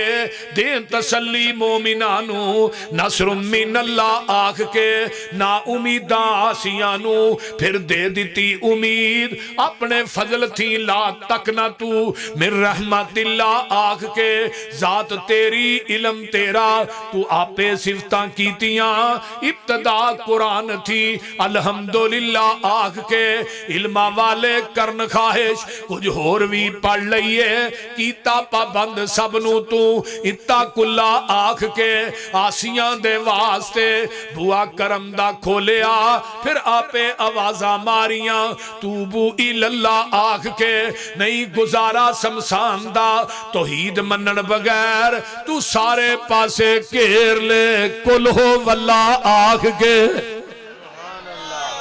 دیں تسلی مومنانو نصر من اللہ آکھ کے نا امیداں آسیانو پھر دے دیتی امید اپنے فضل تھی لا تکنا تو من رحمت اللہ آکھ کے ذات تیری علم تیرا تو آپے صفتاں کیتیاں ابتدا قرآن تھی الحمدللہ آکھ کے علمہ والے کرن خواہش کچھ اور بھی پڑھ لئیے کیتا پابند سبنو تو اتا کلا آکھ کے آسیاں دے واسطے بوا کرم دا کھولیا پھر آپے آوازاں ماریاں توبو الاللہ آکھ کے نہیں گزارا سمسان دا توحید منن بغیر تو سارے پاسے کیر لے کل ہو واللہ آکھ کے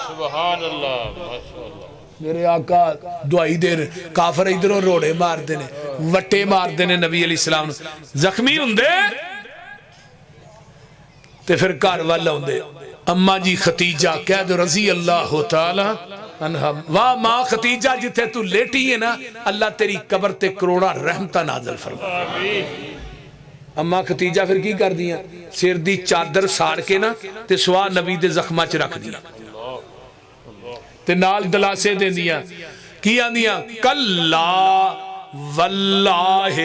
سبحان اللہ ماشاءاللہ میرے آقا دعائی دیر کافر ادھروں روڑے مار دینے وٹے مار دینے نبی علیہ السلام زخمی ہندے تے پھر کار والا ہندے اماں جی ختیجہ کہہ دو رضی اللہ تعالی عنہ واہ ماں ختیجہ جتے تو لیٹی ہے نا اللہ تیری قبر تے کروڑا رحمتہ نازل فرما اماں ختیجہ پھر کی کر دیا سر دی چادر ساڑ کے نا تے سوا نبی دے زخمہ چ رکھ دیا تے نال دلاسے دے دیا کیا دیا کلا واللہ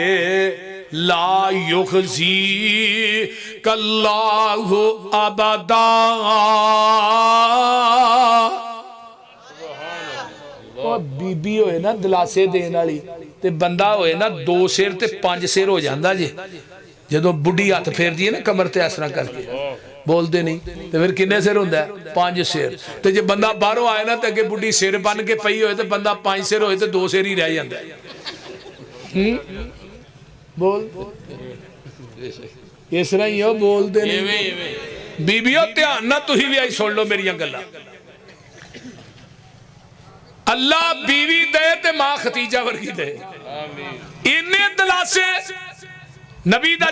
لا یخزی کاللہ ابدا بی بی ہوئے نا دلاسے دین والی تے بندہ ہوئے نا 2 سیر تے 5 سیر ہو جاندہ جے جدو بڑی ہاتھ پھیر دیئے نا کمر تے اسرا کر کے بول دے نہیں تے پھر کنے سیر ہوندہ ہے 5 سیر تے جب بندہ باہروں آئے نا تے کہ بڑی سیر بن کے پئی ہوئے تے بندہ 5 سیر ہوئے تے 2 سیر ہی رہ جاندہ ہے بول اس طرح ہی ہو بول دے نہیں بی بیو تیان نہ تو ہی بھی آئی سن لو میری انگلہ اللہ بیوی دے تے ماں ختیجہ ورگی دے انہیں دلاسے نبی دا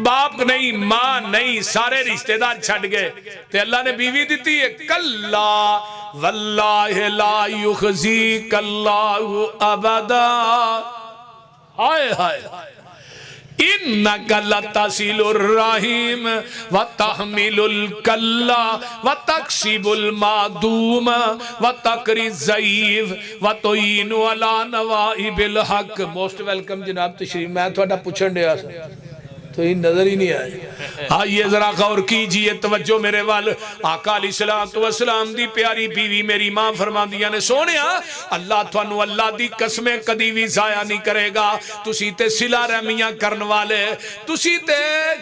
باپ نہیں ماں نہیں سارے رشتہ دار چھڑ گئے تے اللہ نے بیوی دیتی ہے کلا واللہ لا یخزیک اللہ ابدا ہائے ہائے انک لتصل الرحیم وتحمل الکلا وتکسب المعدوم وتقری الضعیف وتعین علی نوائب الحق موسٹ ویلکم جناب تشریف میں تھوڑا پوچھن دیا تو ہی نظر ہی نہیں آئے آئیے ذرا غور کیجئے توجہ میرے وال آقا علیہ السلام دی پیاری بیوی میری ماں فرما دیا نے سونیا اللہ تھانو اللہ دی قسمیں کدی بھی ضائع نہیں کرے گا تسی تے صلہ رحمیاں کرن والے تسی تے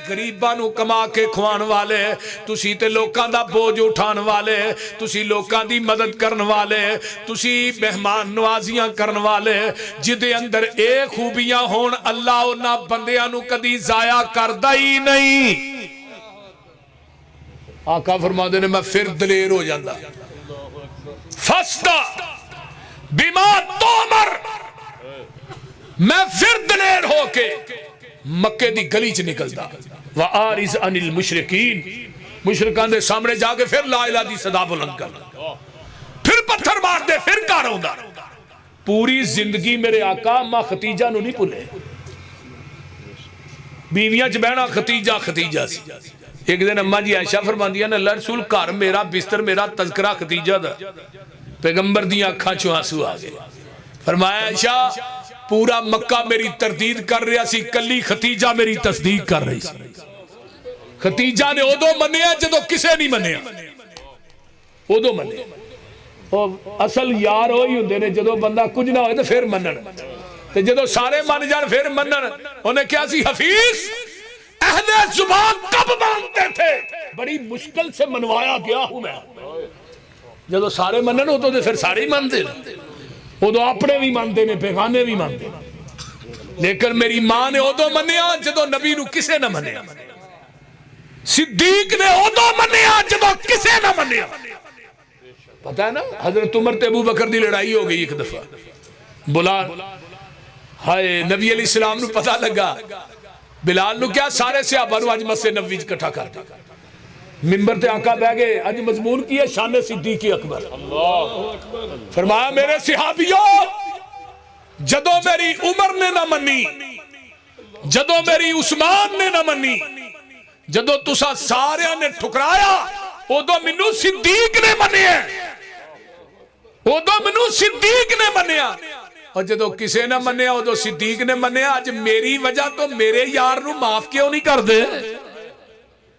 غریبانو کما کے کھوان والے تسی تے لوکاں دا بوجھ اٹھان والے تسی لوکاں دی مدد کرن والے تسی مہمان نوازیاں کرن والے جدے اندر اے خوبیاں ہون اللہ اونا بندیاں نو کدی ضائع کردہ ہی نہیں آقا فرما دینے میں پھر دلیر ہو جاندہ فستا بما تومر میں پھر دلیر ہو کے مکے دی گلی چ نکلدا وآرز عن المشرکین مشرکان دے سامنے جا کے پھر لا الہ دی صدا بلند کر پھر پتھر مار دے پھر کار ہوندا پوری زندگی میرے آقا ماں ختیجہ نو نہیں بھولے بیویاں چ بہنا ختیجہ ختیجہ سی ایک دن اماں جی عائشہ فرماندیاں نے اللہ رسول گھر میرا بستر میرا تذکرہ ختیجہ دا پیغمبر دیاں اکھاں چوں آنسو آ گئے فرمایا عائشہ پورا مکہ میری تردید کر رہا سی کلی ختیجہ میری تصدیق کر رہی سی ختیجہ نے ادو منیا جدو کسے نہیں منیا ادو منیا اصل یار ہوئی ہوندے نے جدو بندہ کچھ نہ ہوئے تو پھر منن تے جدو سارے من جان پھر منن انہیں کیا سی حفیظ اہل زبان کب مانتے تھے بڑی مشکل سے منوایا گیا ہوں میں جدو سارے منن ہو تو پھر سارے ہی مانتے وہ تو اپنے بھی مانتے نے پیغانے بھی مانتے لیکن میری ماں نے ادو منیا جدو نبی نو کسے نہ منیا صدیق نے ادو منیا جدو کسے نہ منیا پتہ ہے نا حضرت عمر تے ابو بکر دی لڑائی ہو گئی ایک دفعہ بلا ہائے نبی علیہ السلام نو پتہ لگا بلال نو کیا سارے صحابہ نو اج مسجد نبوی اکٹھا کر دیا منبر تے آقا بیٹھ گئے اج مضمون کی ہے شان صدیق اکبر فرمایا میرے صحابیوں جدو میری عمر نے نہ منی جدو میری عثمان نے نہ منی جدو تسا سارے نے ٹھکرایا ادو مینوں صدیق نے منیا ادو مینوں صدیق نے منیا اور جدو کسے نہ منیا ادو صدیق نے منیا اج میری وجہ تو میرے یار نو معاف کیوں نہیں کر دے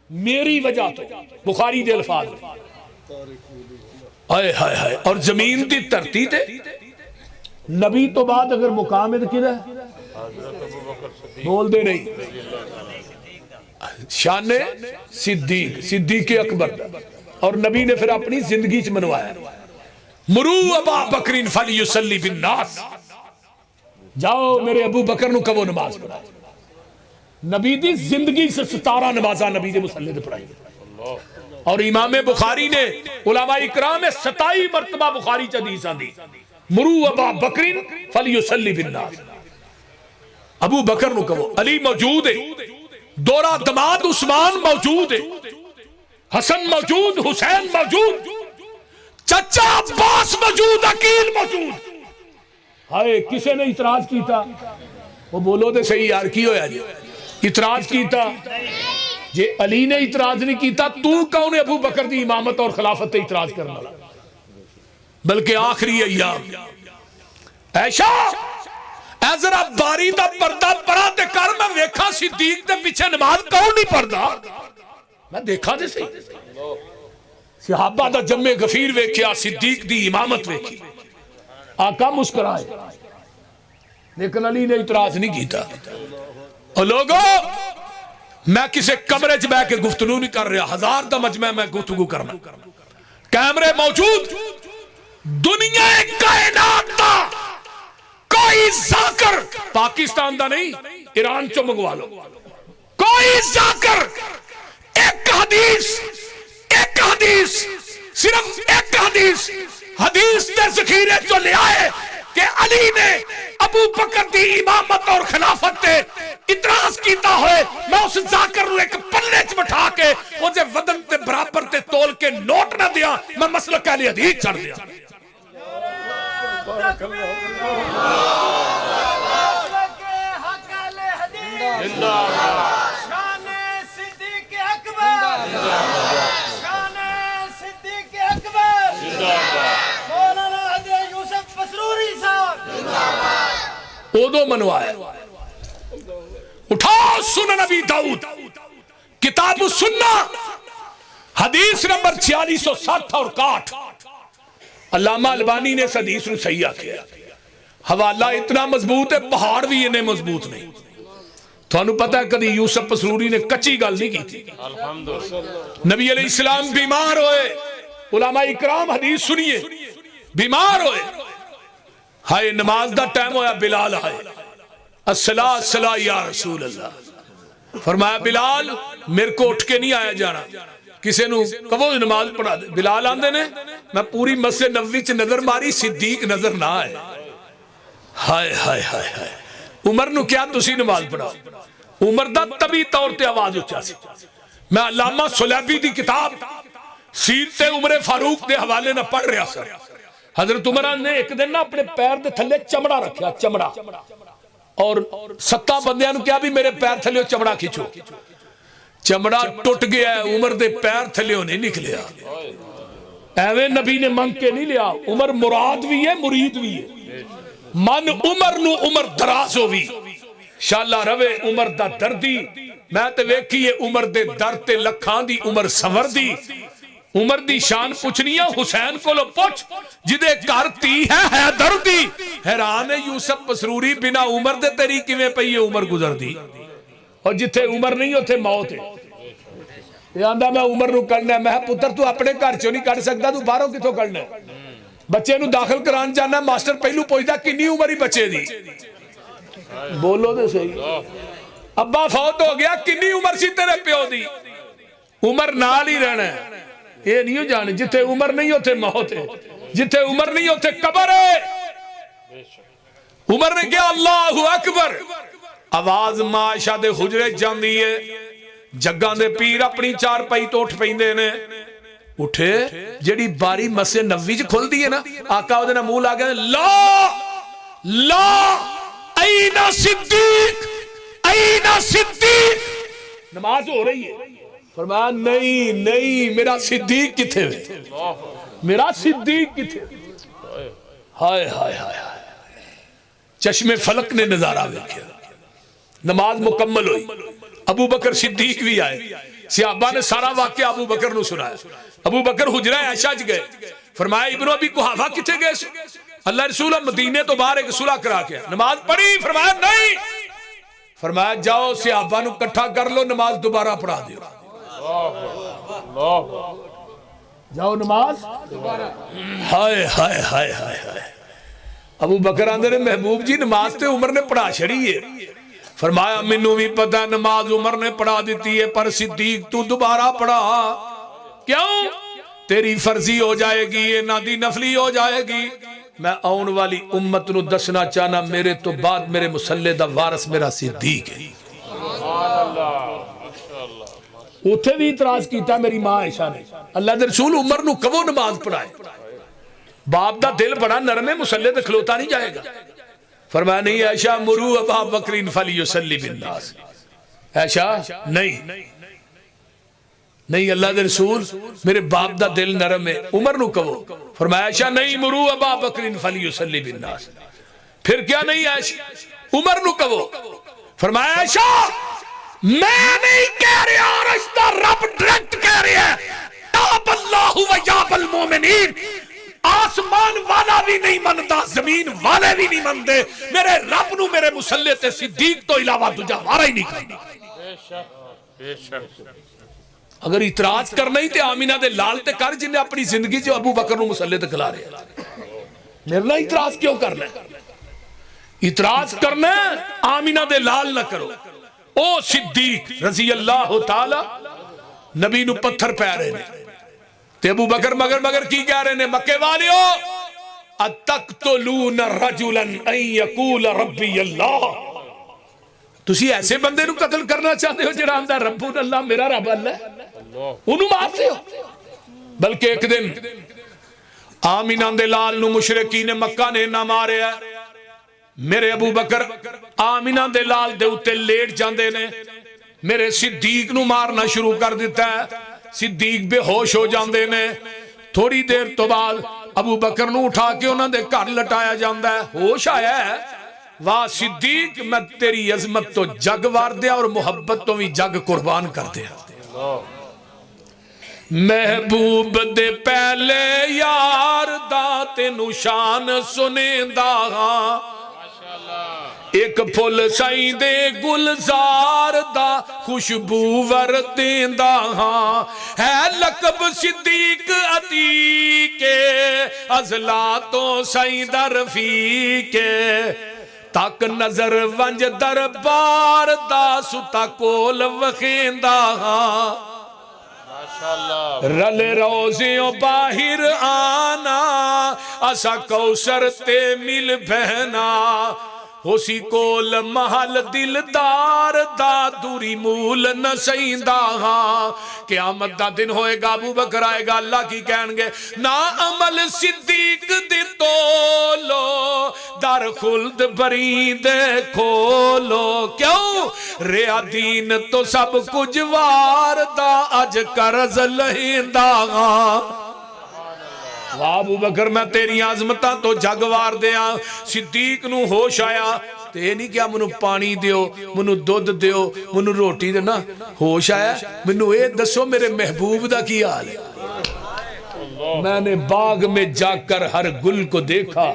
میری وجہ تو بخاری دے الفاظ آئے ہائے ہائے اور زمین دی دھرتی تے نبی تو بعد اگر مقام ہے تو کدھر ہے بول دے نہیں شان صدیق صدیق اکبر اور نبی نے پھر اپنی زندگی چ منوایا مرو ابا بکرین فلیصلی بالناس جاؤ میرے ابو بکر نو کہو نماز پڑھائے نبی دی زندگی سے 17 نمازاں نبی دے مصلی تے پڑھائی اور امام بخاری نے علماء اکرام 27 مرتبہ بخاری چ حدیث آندی مرو ابا بکرین فلیصلی بالناس ابو بکر نو کہو علی موجود ہے دورہ دماد عثمان موجود ہے حسن موجود حسین موجود چچا عباس موجود عقیل موجود ہائے کسے نے اعتراض کیتا وہ بولو دے صحیح یار کی ہویا جی اعتراض کیتا جے علی نے اعتراض نہیں کیتا تو کون ہے ابو بکر دی امامت اور خلافت تے اعتراض کرنا بلکہ آخری ایام ایشا اے ذرا باری دا پردہ پڑا تے کر میں ویکھا صدیق دے پیچھے نماز کون نہیں پڑھدا میں دیکھا دے صحیح صحابہ دا جمع غفیر ویکھیا صدیق دی امامت ویکھی آقا مسکرائے لیکن علی نے اعتراض نہیں کیتا اور لوگوں میں کسے کمرے چ بیٹھ کے گفتگو نہیں کر رہا 1000 دا مجمع میں گفتگو کرنا کیمرے موجود دنیا کائنات دا کوئی ذاکر پاکستان دا نہیں ایران چو منگوا لو کوئی ذاکر ایک حدیث صرف ایک حدیث تے ذخیرے جو لے آئے کہ علی نے ابو بکر دی امامت اور خلافت تے اعتراض کیتا ہوئے میں اس ذاکر نو ایک پلے چ بٹھا کے مجھے ودن تے برابر تے تول کے نوٹ نہ دیا میں مسلک اہل حدیث چڑھ دیا اودو منوایا اٹھاؤ سنن نبی داؤد کتاب السنہ حدیث نمبر 4660 اور 61 علامہ البانی نے اس حدیث نو صحیح کیا حوالہ اتنا مضبوط ہے پہاڑ بھی انہیں مضبوط نہیں تھانو پتہ ہے کدی یوسف پسروری نے کچی گل نہیں کی تھی نبی علیہ السلام بیمار ہوئے علماء اکرام حدیث سنیے بیمار ہوئے ہائے نماز دا ٹائم ہویا بلال آئے الصلاۃ الصلاۃ یا رسول اللہ فرمایا بلال میرے کو اٹھ کے نہیں آیا جانا کسے نو کہو نماز پڑھا دے بلال آندے نے میں پوری مسجد نبوی چ نظر ماری صدیق نظر نہ آئے ہائے ہائے ہائے ہائے عمر نو کیا تسی نماز پڑھاؤ عمر دا طبی طور تے آواز اچھا سی میں علامہ سلیبی دی کتاب سیرت عمر فاروق دے حوالے نہ پڑھ رہا سر حضرت عمر نے ایک دن نہ اپنے پیر دے تھلے چمڑا رکھیا چمڑا اور 7 بندیاں نو کیا بھی میرے پیر تھلے چمڑا کھچو چمڑا ٹوٹ گیا ہے عمر دے پیر تھلے نہیں نکلیا ایویں نبی نے منگ کے نہیں لیا عمر مراد بھی ہے مرید بھی ہے من عمر نو عمر دراز ہوئی شاءاللہ روے عمر دا دردی میں تے ویکھیے عمر دے درد تے لکھاں دی عمر سور دی عمر دی شان پوچھنی ہے حسین کو لو پوچھ جدے گھر تی ہے حیدر دی حیران ہے یوسف مسروری بنا عمر دے تیری کیویں پئی ہے عمر گزر دی اور جتھے عمر نہیں اوتھے موت ہے یہ آندا میں عمر نو کڈنا ہے میں پتر تو اپنے گھر چوں نہیں کڈ سکدا تو باہروں کتھوں کڈنا ہے بچے نو داخل کران جانا ماسٹر پہلو پوچھدا کنی عمر ہی بچے دی بولو دے صحیح ابا فوت ہو گیا کنی عمر سی تیرے پیو دی عمر نال ہی رہنا ہے یہ نہیں جانے جتھے عمر نہیں ہوتے موت ہے جتھے عمر نہیں ہوتے قبر ہے عمر نے کہا اللہ اکبر آواز معاشہ دے حجرے جاندی ہے جگاں دے پیر اپنی چار پائی تو اٹھ پیندے نے اٹھے جیڑی باری مسے نوی جو کھول دی ہے نا آقا وہ دینا مول آگئے لا لا این صدیق این صدیق نماز ہو رہی ہے فرمایا نہیں نہیں میرا صدیق کتھے ہوئے میرا صدیق کتھے ہائے ہائے ہائے چشم فلک نے نظارہ دیکھا نماز مکمل ہوئی ابو بکر صدیق بھی آئے صحابہ نے سارا واقعہ ابو بکر نو سنایا ابو بکر حجرہ عائشہ ج گئے فرمایا ابن ابی قحافہ کتھے گئے اللہ رسول مدینے تو باہر ایک صلح کرا کے نماز پڑھی فرمایا نہیں فرمایا جاؤ صحابہ نو کٹھا کر لو نماز دوبارہ پڑھا دیو جاؤ نماز ہائے ہائے ہائے ہائے ابو بکر اندر محبوب جی نماز تے عمر نے پڑھا چھڑی ہے فرمایا منو بھی پتہ نماز عمر نے پڑھا دیتی ہے پر صدیق تو دوبارہ پڑھا کیوں تیری فرضی ہو جائے گی یہ نادی نفلی ہو جائے گی میں آن والی امت نو دسنا چاہنا میرے تو بعد میرے مسلح دا وارث میرا صدیق ہے اتھے بھی اعتراض کیتا میری ماں عائشہ نے اللہ دے رسول عمر نو کبو نماز پڑھائے باپ دا دل بڑا نرم ہے مسلح تے کھلوتا نہیں جائے گا فرمایا نہیں عائشہ مرو ابا بکرین فلیسلی بالناس عائشہ نہیں نہیں اللہ دے رسول میرے باپ دا دل نرم ہے عمر نو کہو فرمایا عائشہ نہیں مرو ابا بکرین فلیسلی بالناس پھر کیا نہیں عائشہ عمر نو کہو فرمایا عائشہ میں نہیں کہہ رہا رشتہ رب ڈائریکٹ کہہ رہا ہے یاب اللہ و یاب المومنین آسمان والا بھی نہیں منتا زمین والے بھی نہیں منتے میرے رب نو میرے مسلح تے صدیق تو علاوہ تجھا وارا ہی نہیں کرنا بے شک اگر اعتراض کرنا ہی تے آمینہ دے لال تے کر جنہیں اپنی زندگی جو ابو بکر نو مسلح تے کھلا رہے ہیں میرے لئے اعتراض کیوں کرنا ہے اعتراض کرنا ہے آمینہ دے لال نہ کرو او صدیق رضی اللہ تعالی نبی نو پتھر پہ رہے نے تے ابو بکر مگر کی کہہ رہے نے مکے والیو اتقتلون رجلا ان یقول ربی اللہ تسی ایسے بندے نو قتل کرنا چاہتے ہو جڑا آندا ربون اللہ میرا رب اللہ انہوں مارتے ہو بلکہ ایک دن آمینہ دے لال نو مشرکین مکہ نے نہ مارے ہے میرے ابو بکر آمینہ دے لال دے اتے لیٹ جاندے نے میرے صدیق نو مارنا شروع کر دیتا ہے صدیق بے ہوش ہو جاندے نے تھوڑی دیر تو بعد ابو بکر نو اٹھا کے انہوں نے گھر لٹایا جاندہ ہے ہوش آیا ہے واہ صدیق میں تیری عظمت تو جگ وار دیا اور محبت تو بھی جگ قربان کر دیا محبوب دے پہلے یار دا تینو شان سنے دا ایک پھول سائیں دے گلزار دا خوشبو ورتیں دا ہے لقب صدیق عتیق ازلاتوں سائیں در رفیق تک نظر ونج دربار دا ستا کول وخین دا رل روزیوں باہر آنا اسا کوثر تے مل بہنا ہوسی کول محل دلدار دا دوری مول نہ سیندہ قیامت دا دن ہوئے گا ابو بکر آئے گا اللہ کی کہیں گے نا عمل صدیق دی تولو در خلد برید کھولو کیوں ریا دین تو سب کچھ وار دا اج کرز لہندہ ابو بکر میں تیری عظمتاں تو جگوار دیا صدیق نو ہوش آیا تے نہیں کیا منو پانی دیو منو دودھ دیو منو روٹی دینا ہوش آیا منو اے دسو میرے محبوب دا کی حال ہے میں نے باغ میں جا کر ہر گل کو دیکھا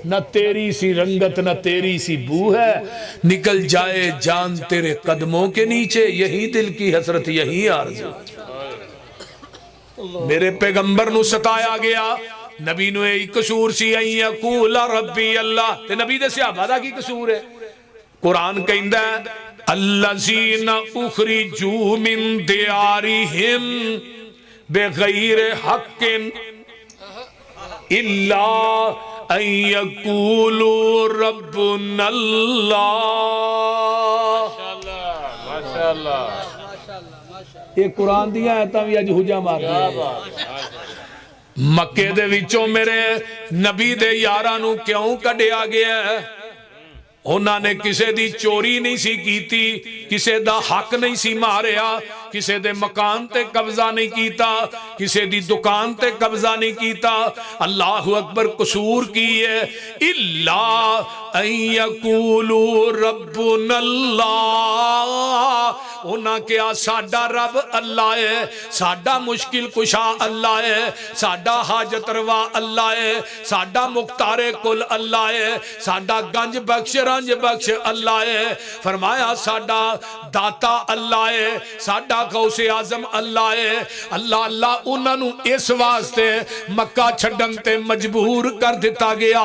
نہ تیری سی رنگت نہ تیری سی بو ہے نکل جائے جان تیرے قدموں کے نیچے یہی دل کی حسرت یہی آرزو میرے پیغمبر نو ستایا گیا نبی نو ایک قصور سی این یقول ربی اللہ تے نبی دے صحابہ دا کی قصور ہے قرآن کہندا ہے الذین اخرجوا من دیارہم بغیر حق الا ان یقولوا ربنا اللہ ماشاءاللہ یہ قرآن دیا آیتاں بھی اج حجا مار دیا مکے دے وچوں میرے نبی دے یاراں نو کیوں کڈیا گیا ہے انہاں نے کسے دی چوری نہیں سی کیتی کسے دا حق نہیں سی ماریا کسے دے مکان تے قبضہ نہیں کیتا کسے دی دکان تے قبضہ نہیں کیتا اللہ اکبر قصور کی ہے الا ان یقولوا ربنا اللہ انہاں کیا ساڈا رب اللہ ہے ساڈا مشکل کشا اللہ ہے ساڈا حاجت روا اللہ ہے ساڈا مختار کل اللہ ہے ساڈا گنج بخش رنج بخش اللہ ہے فرمایا ساڈا داتا اللہ ہے ساڈا غوث اعظم اللہ ہے اللہ اللہ انہاں نو اس واسطے مکہ چھڈن تے مجبور کر دیتا گیا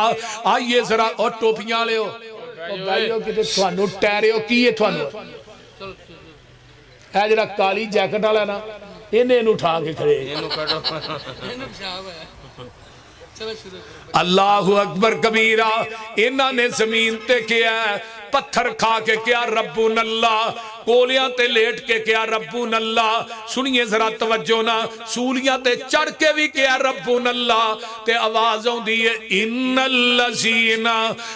آئیے ذرا اور ٹوپیاں لے ہو بھائیو کتے تھانو ٹہرے ہو کی ہے تھانو ہے جڑا کالی جیکٹ والا نا انہیں اٹھا کے کھڑے اللہ اکبر کبیرہ انہاں نے زمین تے کیا پتھر کھا کے کیا ربون اللہ کولیاں تے لیٹ کے کیا ربون اللہ سنیے ذرا توجہ نا سولیاں تے چڑھ کے بھی کیا ربون اللہ تے آوازوں دیئے ان الذین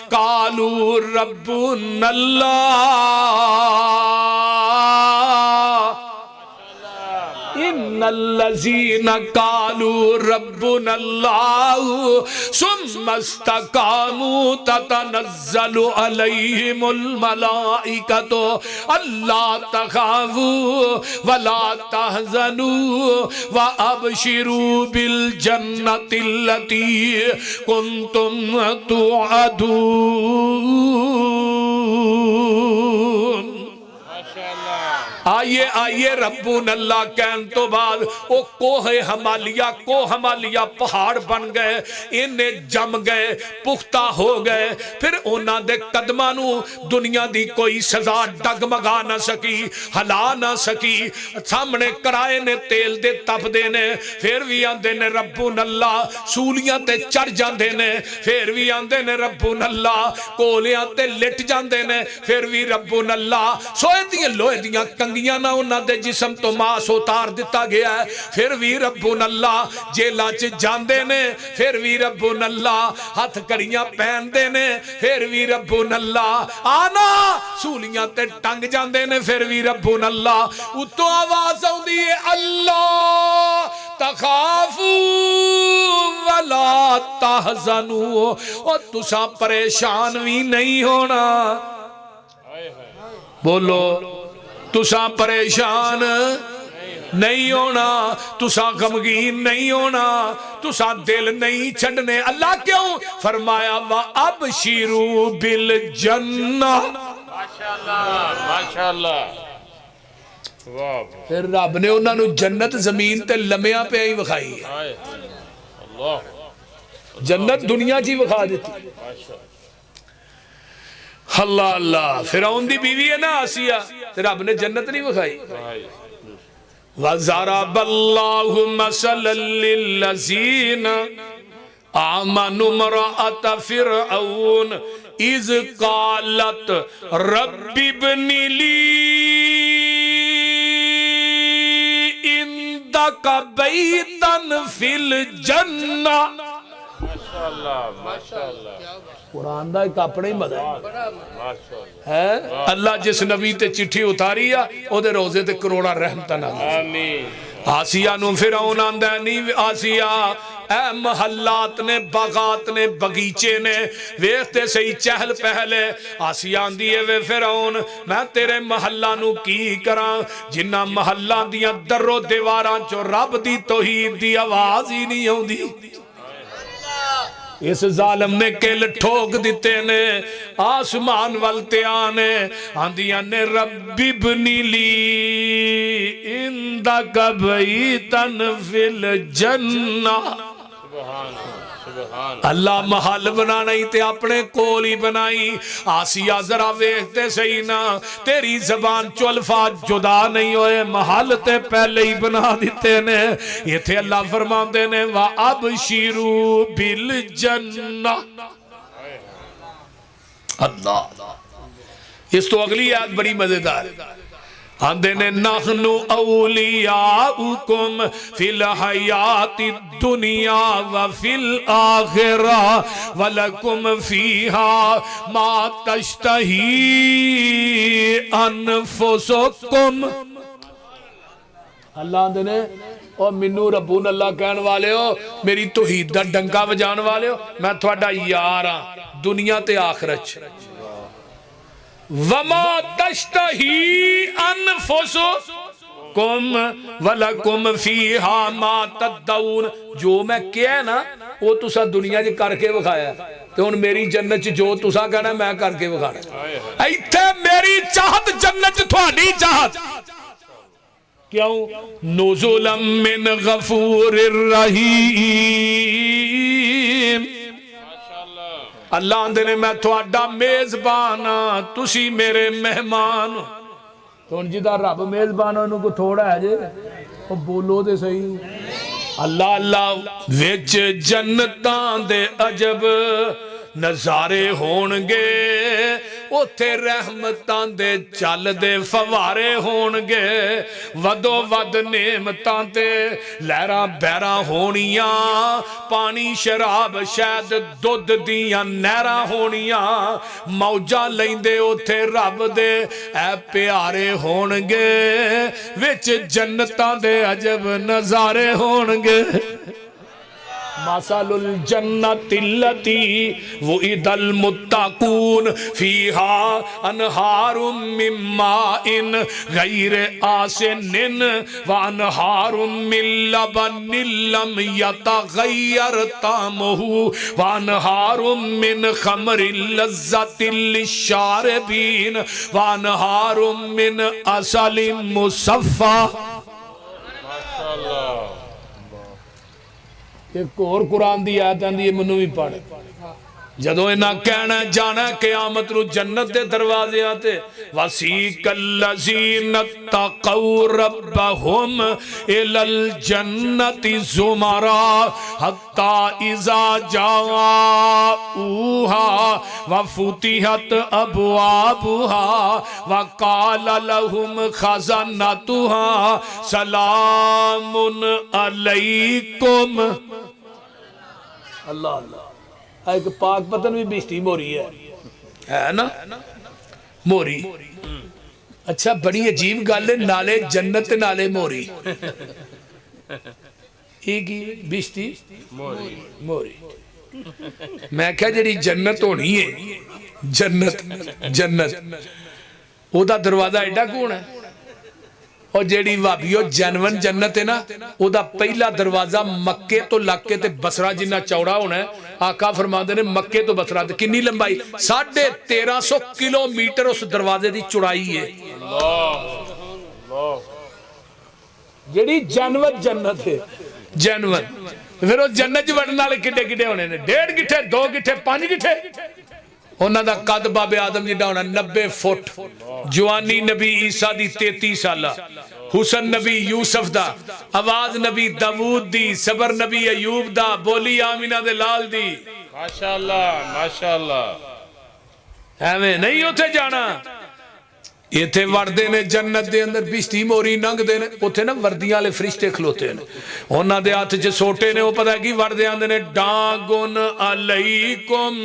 قالوا ربون اللہ ان الذین قالوا ربنا اللہ ثم استقاموا تتنزل علیہم الملائکۃ الا تخافوا ولا تحزنوا وابشروا بالجنۃ التي کنتم توعدون آئیے آئیے ربون اللہ کہن تو بعد او کوہ ہمالیہ پہاڑ بن گئے انہیں جم گئے پختہ ہو گئے پھر انہاں دے قدمانو دنیا دی کوئی سزا ڈگمگا نہ سکی ہلا نہ سکی سامنے کرائے نے تیل دے تپ دینے پھر بھی آندے نے ربون اللہ سولیاں تے چڑھ جاندے نے پھر بھی آندے نے ربون اللہ کولیاں تے لٹ جاندے نے پھر بھی ربون اللہ سوئے دیئے لوئے دیاں کنگیاں نہ انہاں دے جسم تو ماس اتار دیتا گیا ہے پھر بھی ربون اللہ جیلا چ جاندے نے پھر بھی ربون اللہ ہاتھ کڑیاں پہن دے نے پھر بھی ربون اللہ آنا سولیاں تے ٹنگ جاندے نے پھر بھی ربون اللہ اتو آواز ہوندی ہے اللہ تخافو ولا تحزنو اور تساں پریشان بھی نہیں ہونا بولو تساں پریشان نہیں ہونا تساں غمگین نہیں ہونا تساں دل نہیں چھڑنے اللہ کیوں فرمایا وَأَبْشِرُوا بِالْجَنَّةِ ماشاءاللہ پھر رب نے انہوں نے جنت زمین تے لمیاں پہ ہی وکھائی ہے جنت دنیا جی وکھا دیتی اللہ اللہ فرعون دی بیوی ہے نا آسیہ رب نے جنت نہیں وکھائی وَضَرَبَ اللَّهُ مَثَلًا لِلَّذِينَ آمَنُوا امْرَأَتَ فِرْعَوْنَ إِذْ قَالَتْ رَبِّ ابْنِ لِي عِندَكَ بَيْتًا فِي الْجَنَّةِ قرآن دا ایک اپنے ہی مدہ ہے اللہ جس نبی تے چٹھی اتاری او دے روزے تے کروڑا رحمتہ نہ آسیہ نو فرعون آندہ نہیں آسیہ اے محلات نے باغات نے بغیچے نے ویکھتے سہی چہل پہلے آسی آندی ہے وے فرعون میں تیرے محلہ نو کی کراں جنہ محلہ دیاں درو دیواراں چو رب دی توحید دی آواز ہی نہیں ہوندی اس ظالم نے کل ٹھوک دیتے نے آسمان والتے آنے آندیاں نے رب ابنی لی اندک بیتن فی الجنہ اللہ محل بنانا ہی تے اپنے کول ہی بنائی آسیہ ذرا ویکھتے صحیح نا تیری زبان چو الفاظ جدا نہیں ہوئے محل تے پہلے ہی بنا دیتے نے یہ تھے اللہ فرمان دینے وَأَبْشِرُوا بِالْجَنَّةِ اللہ اس تو اگلی آیت بڑی مزیدار ہے آندھنے نحن اولیاؤکم فی الحیات الدنیا وفی الآخرہ ولکم فیہا ما تشتہی انفسکم اللہ آندھنے اور منو ربون اللہ کہن والے ہو میری توحید دا ڈنکا بجان والے ہو میں تھوڑا یاراں دنیا تے آخرت وَمَا تَشْتَهِي أَنفُسُكُمْ وَلَكُمْ فِيهَا مَا تَدَّعُونَ جو میں کیا ہے نا وہ تسا دنیا جی کر کے بکھایا ہے تو ان میری جنت جو تسا کہنا میں کر کے بکھانا ایتھے میری چاہت جنت تھوڑی چاہت کیوں نُزُلًا مِّن غَفُورِ الرَّحِيمِ اللہ آندھنے میں تھوڑا میزبانا تسی میرے مہمان تو ان جدہ رب میزبانا انہوں کو تھوڑا ہے جے وہ بولو دے صحیح اللہ اللہ ویچ جنتان دے عجب نظارے ہونگے اتھے رحمتان دے چل دے فوارے ہونگے ودو ود نعمتان دے لہرہ بہرہ ہونیاں پانی شراب شاید دودھ دیاں نہرہ ہونیاں موجہ لیندے اتھے رب دے اے پیارے ہونگے وچ جنتان دے عجب نظارے ہونگے مثل الجنت التي وعد المتقون فيها انہار من ماء غیر آسن وانہار من لبن لم يتغیر طعمه وانہار من خمر لذت للشاربین وانہار من عسل مصفى ایک اور قرآن دی آیت آندی ہے منو بھی پڑھ جدو انہاں کہنا جانا قیامت رو جنت دے دروازے آتے وَسِيقَ الَّذِينَ اتَّقَوْا رَبَّهُمْ إِلَى الْجَنَّةِ زُمَرًا حَتَّى إِذَا جَاءُوهَا وَفُتِحَتْ أَبْوَابُهَا وَقَالَ لَهُمْ خَزَنَتُهَا سَلَامٌ عَلَيْكُمْ اللہ اللہ ایک پاک پتن بھی بشتی موری ہے نا موری اچھا بڑی عجیب گل ہے نالے جنت نالے موری ایک ہی بشتی موری میں کہا جڑی جنت ہونی ہے جنت او دا دروازہ ایڈا کون ہے اور جیڑی وابیو جنون جنت ہے نا او دا پہلا دروازہ مکے تو لکے تے بسرہ جنہ چوڑا ہونا ہے آقا فرماندے نے مکے تو بسرہ تے کنی لمبائی 1350 کلومیٹر اس دروازے دی چڑائی ہے جیڑی جنون جنت ہے جنون پھر وہ جنت جو وڑنا لے کٹے کٹے ہونے نے 1.5 گٹھے 2 گٹھے 5 گٹھے انہاں دا قد باب آدم جڑا ہونا 90 فٹ جوانی نبی عیسیٰ دی 33 سالہ حسن نبی یوسف دا آواز نبی داود دی صبر نبی ایوب دا بولی آمینہ دے لال دی ماشاءاللہ ماشاءاللہ ہمیں نہیں ہوتے جانا یہ تھے وردے نے جنت دے اندر بشتی موری ننگ دے نے وہ تھے نا وردیاں لے فرشتے کھلوتے ہیں انہاں دے آتے چھے سوٹے نے وہ پتہ ہے کہ وردے آندے نے ڈانگن علیکم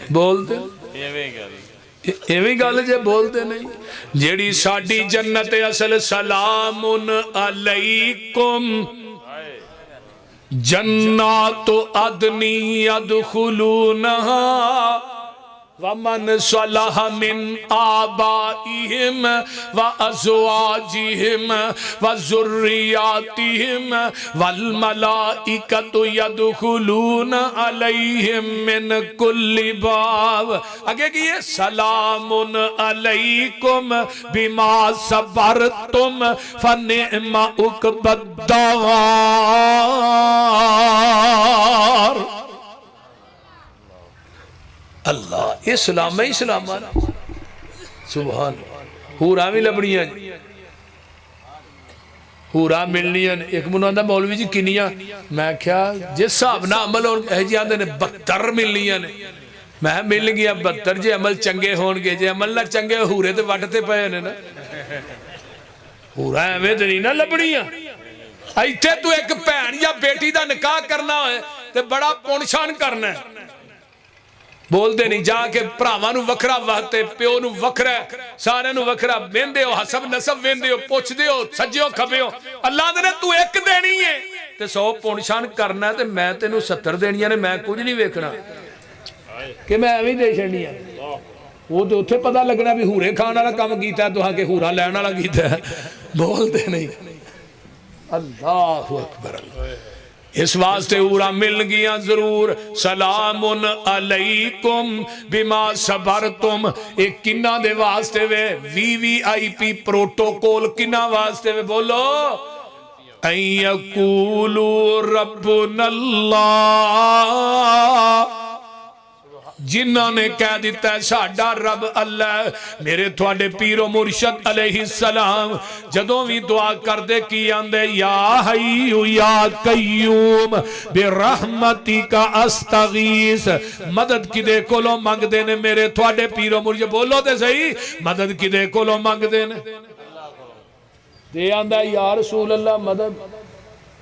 بول دے ایویں گل جے بولتے نہیں جیڑی ساڈی جنت اصل سلام علیکم جنات عدن یدخلونہا ومن صلح من آبائهم وازواجهم وذریاتهم والملائکۃ یدخلون علیہم من کل باب آگے کہ یہ سلام علیکم بما صبرتم فنعم عقبی الدار اللہ اسلام میں اسلام سبحان ہورا بھی لبڑیاں ہورا ملنیاں ایک منوندہ مولوی جی کنیاں میں کیا جس صاحب نہ عمل ہون جی آندے نے 72 ملنیاں نے میں مل گیا 72 جی عمل چنگے ہون گے جی عمل نہ چنگے ہورے تے وٹتے پئے نے نا ہورا ایویں تے نہیں نہ لبڑیاں ایتھے تو ایک بہن یا بیٹی دا نکاح کرنا ہے تے بڑا پونشان کرنا ہے بول دے نہیں جا کے پراواں نو وکھرا وہتے پیو نو وکھرا سارے نو وکھرا ویندے ہو حسب نسب ویندے ہو پوچھ دے ہو سجے ہو کھبے ہو اللہ دے نے تو ایک دینی ہے تے 100 پونشان کرنا ہے تے میں تینو 70 دینیاں نے میں کچھ نہیں ویکھنا کہ میں ایویں دے چھڑنی ہے وہ تو اتھے پتہ لگنا بھی ہورے کھان والا کام کیتا ہے تو ہاں کہ ہورا لین والا کیتا ہے بول دے نہیں اللہ اکبر اس واسطے اورا مل گیا ضرور سلام علیکم بما صبرتم ایک کنہ دے واسطے وے وی آئی پی پروٹوکول کنہ واسطے وے بولو ان یقولوا ربنا اللہ جنہاں نے کہہ دیتا ہے ساڈا رب اللہ میرے تھوڑے پیر و مرشد علیہ السلام جدوں بھی دعا کر دے کی آندے یا حیو یا قیوم برحمتی کا استغیث مدد کی دے کولو مانگ دینے میرے تھوڑے پیر و مرشد بولو دے صحیح مدد کی دے کولو مانگ دینے دے آندہ یا رسول اللہ مدد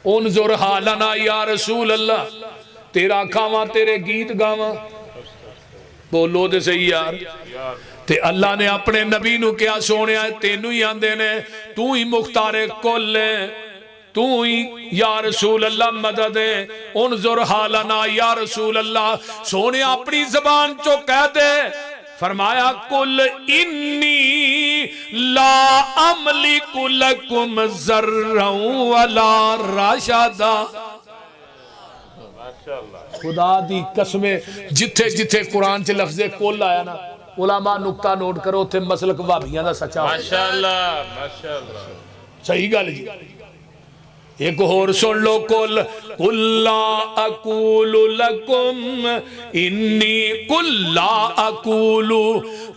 انظر حالنا یا رسول اللہ تیرا کھاواں تیرے گیت گاواں بولو دے صحیح یار تے اللہ نے اپنے نبی نو کیا سونے آئے تینو ہی آندے نے تو ہی مختار کل ہے تو ہی یا رسول اللہ مدد ہے انظر حالنا یا رسول اللہ سونے اپنی زبان چو کہہ دے فرمایا کل انی لا املک لکم ذرا ولا رشدا خدا دی قسمیں جتھے جتھے قرآن چے لفظ کل آیا نا علماء نکتہ نوٹ کرو تھے مسلک وابیاں دا سچا ماشاءاللہ ماشاءاللہ صحیح گل جی ایک اور سن لو قل لا اقول لکم انی قل لا اقول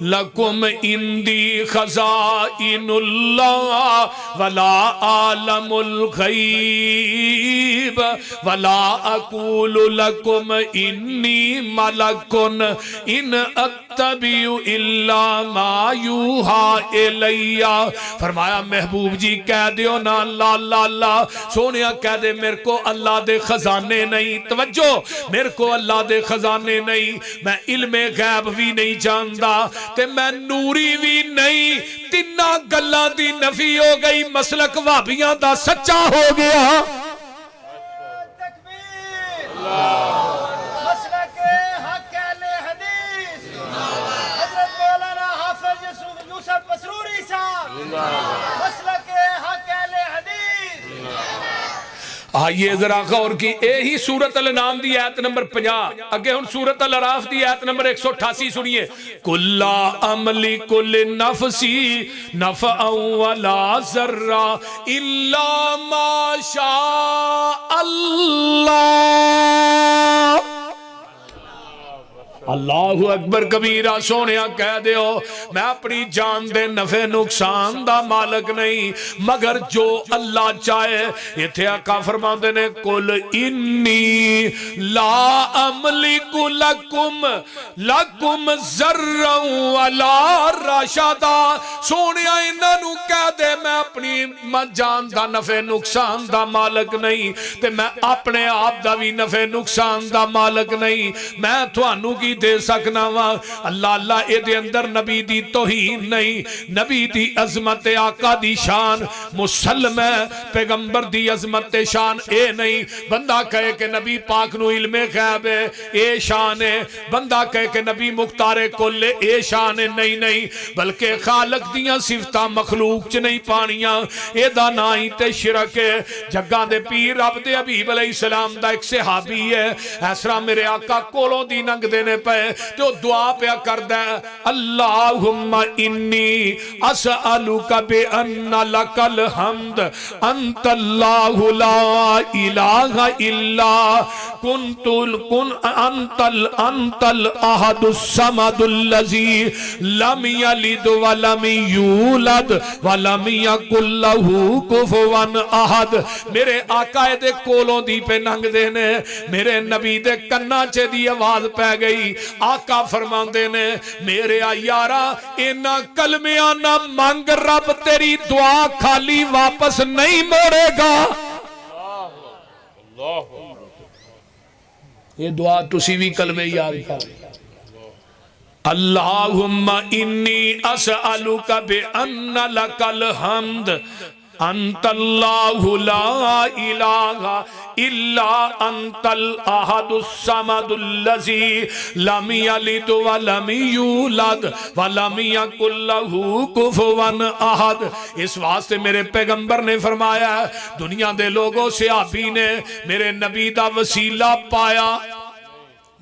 لکم اندی خزائن اللہ ولا عالم الغیب ولا اقول لکم انی ملک ان اتبع الا ما یوحا الیہ فرمایا محبوب جی کہہ دیو نا لا لا لا سونیا کہہ دے میرے کو اللہ دے خزانے نہیں توجہ میرے کو اللہ دے خزانے نہیں میں علم غیب بھی نہیں جاندا تے میں نوری بھی نہیں تینہ گلاں دی نفی ہو گئی مسلک وابیاں دا سچا ہو گیا مسلک حق اہل حدیث حضرت مولانا حافظ یوسف مسروری صاحب مسلک حق اہل حدیث آئیے ذرا غور کی ہی سورت الانعام دی آیت نمبر 50 اگے ہن سورت الاعراف دی آیت نمبر 188 سنیے کل لا املک لنفسی نفعا ولا ضرا الا ما شاء اللہ اللہ اکبر کبیرہ سونیا کہہ دیو میں اپنی جان دے نفع نقصان دا مالک نہیں مگر جو اللہ چاہے یہ تھے آقا فرماندے نے قل انی لا املک لکم ذرا ولا رشدا سونیا انہاں نو کہہ دے میں اپنی جان دا نفع نقصان دا مالک نہیں تے میں اپنے آپ دا بھی نفع نقصان دا مالک نہیں میں تھانوں کی دے سکنا وا اللہ اللہ اے دے اندر نبی دی توہین نہیں نبی دی عظمت آقا دی شان مسلم ہے پیغمبر دی عظمت شان اے نہیں بندہ کہے کہ نبی پاک نو علم غیب ہے اے شان ہے بندہ کہے کہ نبی مختار کل اے شان ہے نہیں بلکہ خالق دیاں صفتاں مخلوق چ نہیں پانیاں اے دا نائی تے شرک ہے جگہ دے پیر رب دے حبیب علیہ السلام دا ایک صحابی ہے ایسرا میرے آقا کولوں دی ننگ دینے پہ تو دعا پہ کر دے اللہم انی اسألوک بے ان لک الحمد انت اللہ لا الہ الا کنت انت الاحد الصمد الذی لم یلد ولم یولد ولم یکن لہ کفوا احد میرے آقا دے کولوں دی پہ ننگ دینے میرے نبی دے کنا چے دی آواز پہ گئی آقا فرمان دینے میرے آیارہ اینا کلمیاں نہ مانگ رب تیری دعا خالی واپس نہیں موڑے گا یہ دعا تسی بھی کلمے یاد کر اللہم انی اسألوک بے ان لک الحمد انت اللہ لا الہ الا انت الاحد الصمد الذی لم یلد ولم یولد ولم یکن لہ کفوا احد اس واسطے میرے پیغمبر نے فرمایا دنیا دے لوگوں صحابی نے میرے نبی دا وسیلہ پایا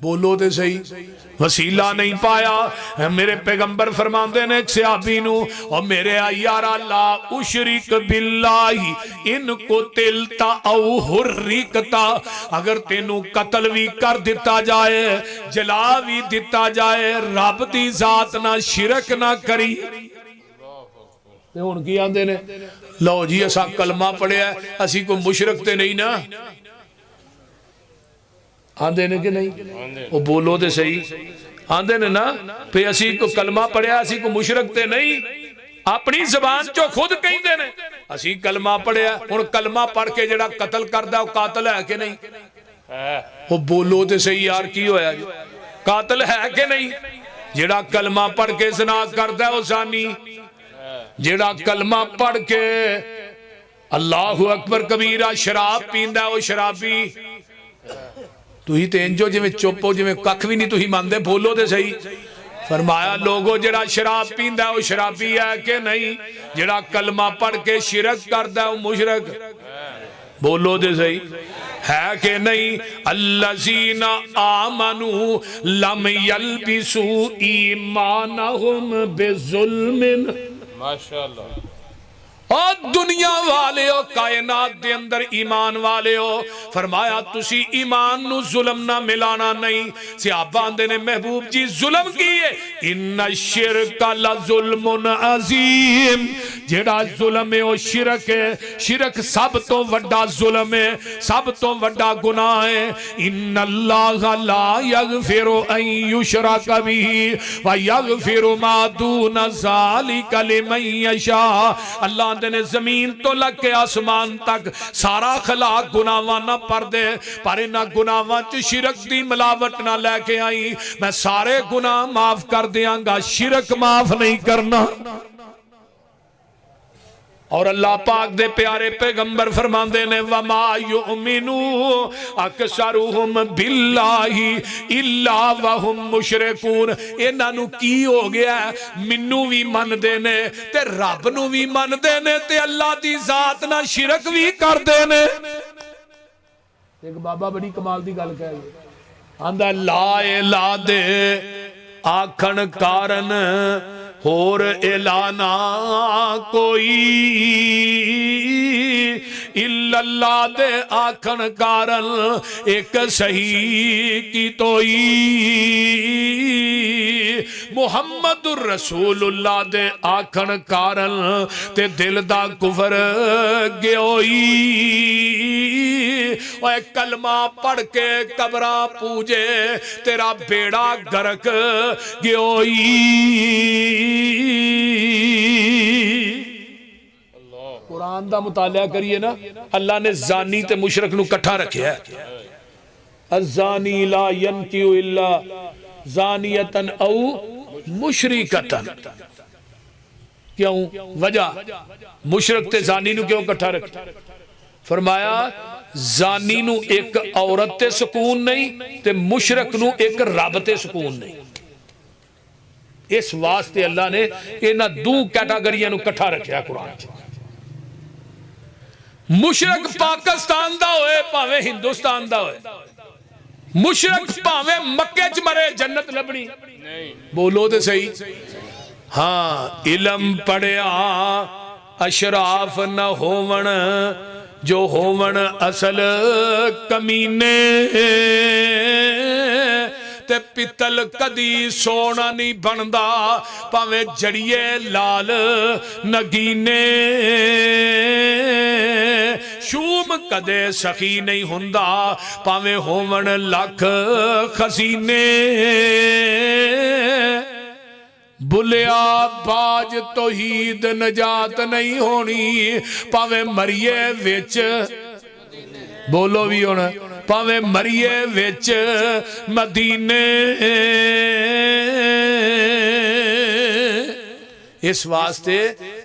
بولو دے صحیح وسیلہ نہیں پایا میرے پیغمبر فرماندے نے ایک صحابی نو اور میرے آیارہ لا اشرک باللہ ان کو تلتا او حرکتا اگر تینو قتل بھی کر دیتا جائے جلا بھی دیتا جائے رب دی ذات نہ شرک نہ کری تے ہن کی آندے نے لو جی اسا کلمہ پڑھیا ہے اسی کو مشرک تے نہیں نا آندے نے کہ نہیں وہ بولو دے صحیح آندے نے نا پہ اسی کو کلمہ پڑھیا اسی کو مشرک تے نہیں اپنی زبان چو خود کہیں دے نے اسی کلمہ پڑھیا اور کلمہ پڑھ کے جڑا قتل کردہ وہ قاتل ہے کہ نہیں وہ بولو دے صحیح یار کی ہویا قاتل ہے کہ نہیں جڑا کلمہ پڑھ کے زنا کردہ وہ زانی جڑا کلمہ پڑھ کے اللہ اکبر کبیرہ شراب پیندہ وہ شرابی تو ہی تینجو جو میں چوپو جو میں ککھ بھی نہیں تو ہی ماندے بھولو دے صحیح فرمایا لوگو جڑا شراب پیندہ ہے وہ شرابی ہے کہ نہیں جڑا کلمہ پڑھ کے شرک کردہ ہے وہ مشرک بولو دے صحیح ہے کہ نہیں الذین آمنوا لم یلبسوا ایمانہم بظلم ماشاءاللہ اور دنیا والے ہو کائنات دے اندر ایمان والے ہو فرمایا تسی ایمان نو ظلم نہ ملانا نہیں صحابہ اندے نے محبوب جی ظلم کیے ان الشرک لظلم عظیم جیڑا ظلم ہے وہ شرک ہے شرک سب تو وڈا ظلم ہے سب تو وڈا گناہ ہے ان اللہ لا یغفر ان یشرک به ویغفر ما دون ذالک لمن یشاء اللہ نے زمین تو لگ کے آسمان تک سارا خلاق گناہاں نہ پر دے پر انہاں گناہاں چ شرک دی ملاوٹ نہ لے کے آئی میں سارے گناہ معاف کر دیاں گا شرک معاف نہیں کرنا اور اللہ پاک دے پیارے پیغمبر فرماندے نے وَمَا يُؤْمِنُوا أَكْثَرُهُمْ بِاللَّهِ إِلَّا وَهُمْ مُشْرِكُونَ انہاں نو کی ہو گیا ہے منو بھی من دینے تے رب نو بھی من دینے تے اللہ دی ذات نہ شرک بھی کر دینے ایک بابا بڑی کمال دی گل کہہ گئے آندہ لا الہ دے آکھن کارن اور اعلانہ کوئی اللہ دے آکھن کارن ایک صحیح کی توئی محمد الرسول اللہ دے آکھن کارن تے دل دا کفر گیوئی اے کلمہ پڑھ کے قبرہ پوجے تیرا بیڑا گرک گیوئی قرآن دا مطالعہ کریے نا اللہ نے زانی تے مشرک نو کٹھا رکھیا ہے الزانی لا ینکیو الا زانیتن او مشرکتن کیوں وجہ مشرک تے زانی نو کیوں کٹھا رکھیا فرمایا زانی نو ایک عورت تے سکون نہیں تے مشرک نو ایک رب تے سکون نہیں اس واسطے اللہ نے انہاں دو کیٹاگریاں نو کٹھا رکھیا قرآن مشرک پاکستان دا ہوئے پاوے ہندوستان دا ہوئے مشرک پاوے مکے چ مرے جنت لبنی بولو تے صحیح ہاں علم پڑھیا اشراف نہ ہوون جو ہوون اصل کمینے تے پتل کدی سونا نہیں بندا پاویں جڑیے لال نگینے شوم کدے سخی نہیں ہوندا پاویں ہوون لکھ خزینے بلیا باج توحید نجات نہیں ہونی پاویں مریے وچ بولو بھی ہونا پاویں مریے وچ مدینے اس واسطے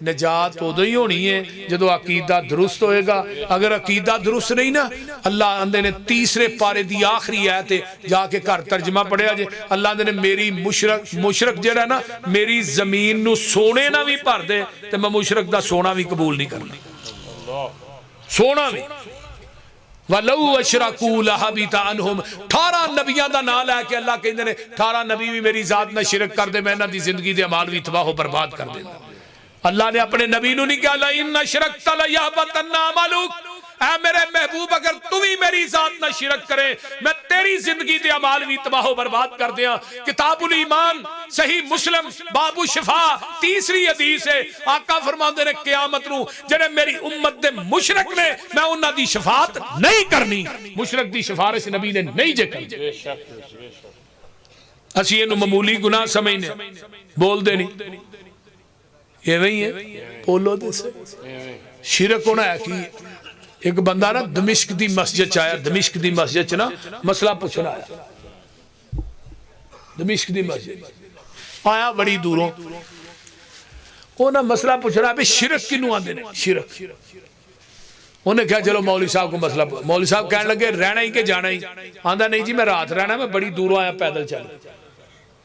نجات ادو ہی ہونی ہے جدو عقیدہ درست ہوئے گا اگر عقیدہ درست نہیں نا اللہ اندے نے تیسرے پارے دی آخری آیت جا کے گھر ترجمہ پڑھیا جے اللہ اندے نے میری مشرک جڑا نا میری زمین نو سونے نہ بھی بھر دے تے میں مشرک دا سونا بھی قبول نہیں کرنا سونا بھی وَلَوْ أَشْرَكُوا لَحَبِطَ عَنْهُمْ 18 نبیاں دا نام لے کے اللہ کہندے نے 18 نبی بھی میری ذات نہ شرک کر دے میں انہاں دی زندگی دے اعمال بھی تباہ و برباد کر دیندا اللہ نے اپنے نبی نو نہیں کہا لَإِنَّ أَشْرَكْتَ لَيَحْبَطَنَّ عَمَلُكَ اے میرے محبوب اگر تو بھی میری ذات نہ شرک کرے میں تیری زندگی دے اعمال بھی تباہ و برباد کر دیاں کتاب الایمان صحیح مسلم باب الشفا تیسری حدیث ہے آقا فرماندے نے قیامت نو جڑے میری امت دے مشرک نے میں انہاں دی شفاعت نہیں کرنی مشرک دی سفارش نبی نے نہیں جے کرنی اسی اینو معمولی گناہ سمجھنے بول دے نہیں یہ وہی ہے بولو دے سے شرک ہونا ہے کہ ایک بندہ نا دمشق دی مسجد چایا دمشق دی مسجد چنا مسئلہ پوچھنا آیا دمشق دی مسجد آیا بڑی دوروں وہ نا مسئلہ پوچھنا ہے شرک کی نو آندے نے شرک انہیں کہا چلو مولوی صاحب کو مسئلہ مولوی صاحب کہنے لگے رہنا ہی کہ جانا ہی آندہ نہیں جی میں رات رہنا میں بڑی دوروں آیا پیدل چل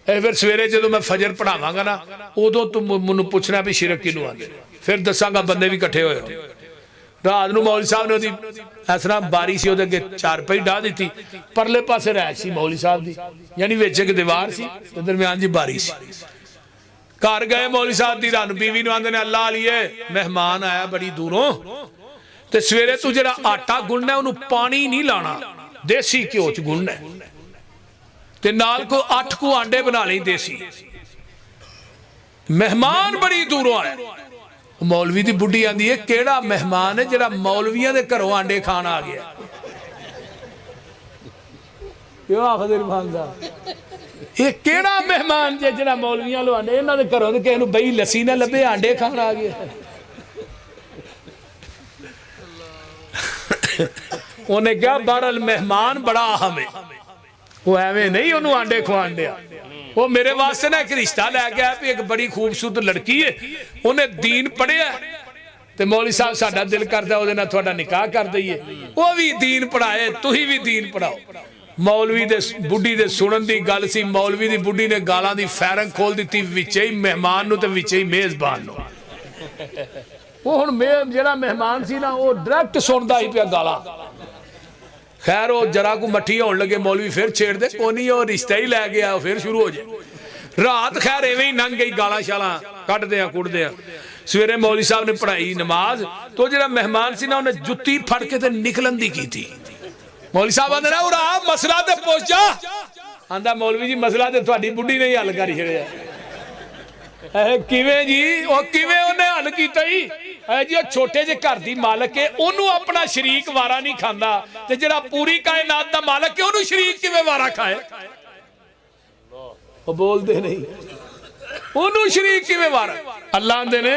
پھر سویرے جدو میں فجر پڑھاواں گا نا ادو تم منو پوچھنا بھی شرک کی نو آندے پھر دساں گا بندے بھی کٹھے ہوئے رات نو مولوی صاحب نے ایسا باری سی ادھر چار پئی ڈا دیتی پرلے پاسے رہ سی مولوی صاحب دی یعنی ویچے کے دیوار سی درمیان جی باری سی گھر گئے مولوی صاحب دی ران بیوی نو آندے نے اللہ علیہ مہمان آیا بڑی دوروں تے سویرے تو جڑا آٹا گننا ہے انہوں پانی نہیں لانا دیسی کیوں چ گننا ہے تے نال کو 8 کو آنڈے بنا لیں دیسی مہمان بڑی دوروں آئے مولوی دی بڑھی آندی ہے کیڑا مہمان ہے جڑا مولویاں دے گھروں آنڈے کھانا آ گیا کیوں آخر رحمان صاحب یہ کیڑا مہمان جے جڑا مولویاں لو آنڈے انہاں دے گھروں تے کہنوں بھئی لسی نہ لبے آنڈے کھانا آ گیا انہیں کہا بڑا مہمان بڑا اہم ہے وہ ایویں نہیں انہوں آنڈے کھوان دیا وہ میرے واسطے نا ایک رشتہ لے گیا ایک بڑی خوبصورت لڑکی ہے انہیں دین پڑھے ہے تے مولوی صاحب ساڈا دل کردا ہے اودے نال تہاڈا نکاح کر دئیے وہ بھی دین پڑھائے تسی بھی دین پڑھاؤ مولوی دے بڈھی دے سنن دی گل سی مولوی دی بڈھی نے گالاں دی فیرنگ کھول دتی وچے ہی مہمان نو تے وچے ہی میزبان نو وہ ہن جڑا مہمان سی نا وہ ڈائریکٹ سندا ہی پیا گالاں خیر وہ جرا کو مٹھی ہون لگے مولوی پھر چھیڑ دے کونی وہ رشتہ ہی لے گیا پھر شروع ہو جائے رات خیر ایویں ہی ننگ گئی گالاں شالاں کٹ دیاں کٹ دیاں سویرے مولوی صاحب نے پڑھائی نماز تو جڑا مہمان سی نا انہیں جتی پھڑ کے تے نکلن دی کی تھی مولوی صاحب آندے نا اور مسئلہ تے پہنچ جا آندا مولوی جی مسئلہ تے تہاڈی بڈھی نہیں حل کر چھڑیا کیویں جی او کیویں انہیں حل کیتا ہی جی چھوٹے جے گھر دی مالک ہے انہوں اپنا شریک وارا نہیں کھاندا تے جڑا پوری کائنات دا مالک ہے انہوں شریک کیویں وارا کھائے وہ بول دے نہیں انہوں شریک کیویں وارا اللہ دے نے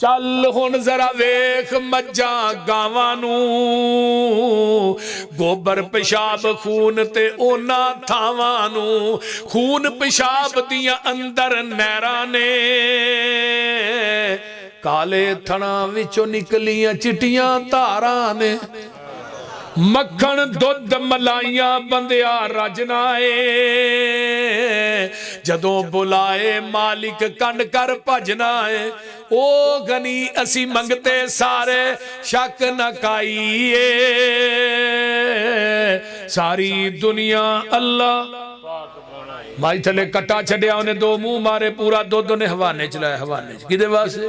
ਚੱਲ ਹੁਣ ਜ਼ਰਾ ਵੇਖ ਮੱਝਾਂ ਗਾਵਾਂ ਨੂੰ ਗੋਬਰ ਪਿਸ਼ਾਬ ਖੂਨ ਤੇ ਉਹਨਾਂ ਥਾਵਾਂ ਨੂੰ ਖੂਨ ਪਿਸ਼ਾਬ ਦੀਆਂ ਅੰਦਰ ਨਹਿਰਾਂ ਨੇ ਕਾਲੇ ਥਣਾ ਵਿੱਚੋਂ ਨਿਕਲੀਆਂ ਚਿੱਟੀਆਂ ਧਾਰਾਂ ਨੇ ਮੱਖਣ ਦੁੱਧ ਮਲਾਈਆਂ ਬੰਦਿਆ ਰਜਨਾ ਏ ਜਦੋਂ ਬੁਲਾਏ ਮਾਲਿਕ ਕੰਡ ਕਰ ਭਜਨਾ ਏ ਉਹ ਗਨੀ ਅਸੀਂ ਮੰਗਤੇ ਸਾਰੇ ਸ਼ੱਕ ਨਾ ਕਾਈਏ ਸਾਰੀ ਦੁਨੀਆ ਅੱਲਾ ਮਾਈ ਥਲੇ ਕੱਟਾ ਛੱਡਿਆ ਉਹਨੇ ਦੋ ਮੂੰਹ ਮਾਰੇ ਪੂਰਾ ਦੁੱਧ ਉਹਨੇ ਹਵਾਨੇ ਚ ਲਾਇਆ ਹਵਾਨੇ ਚ ਕਿਹਦੇ ਵਾਸਤੇ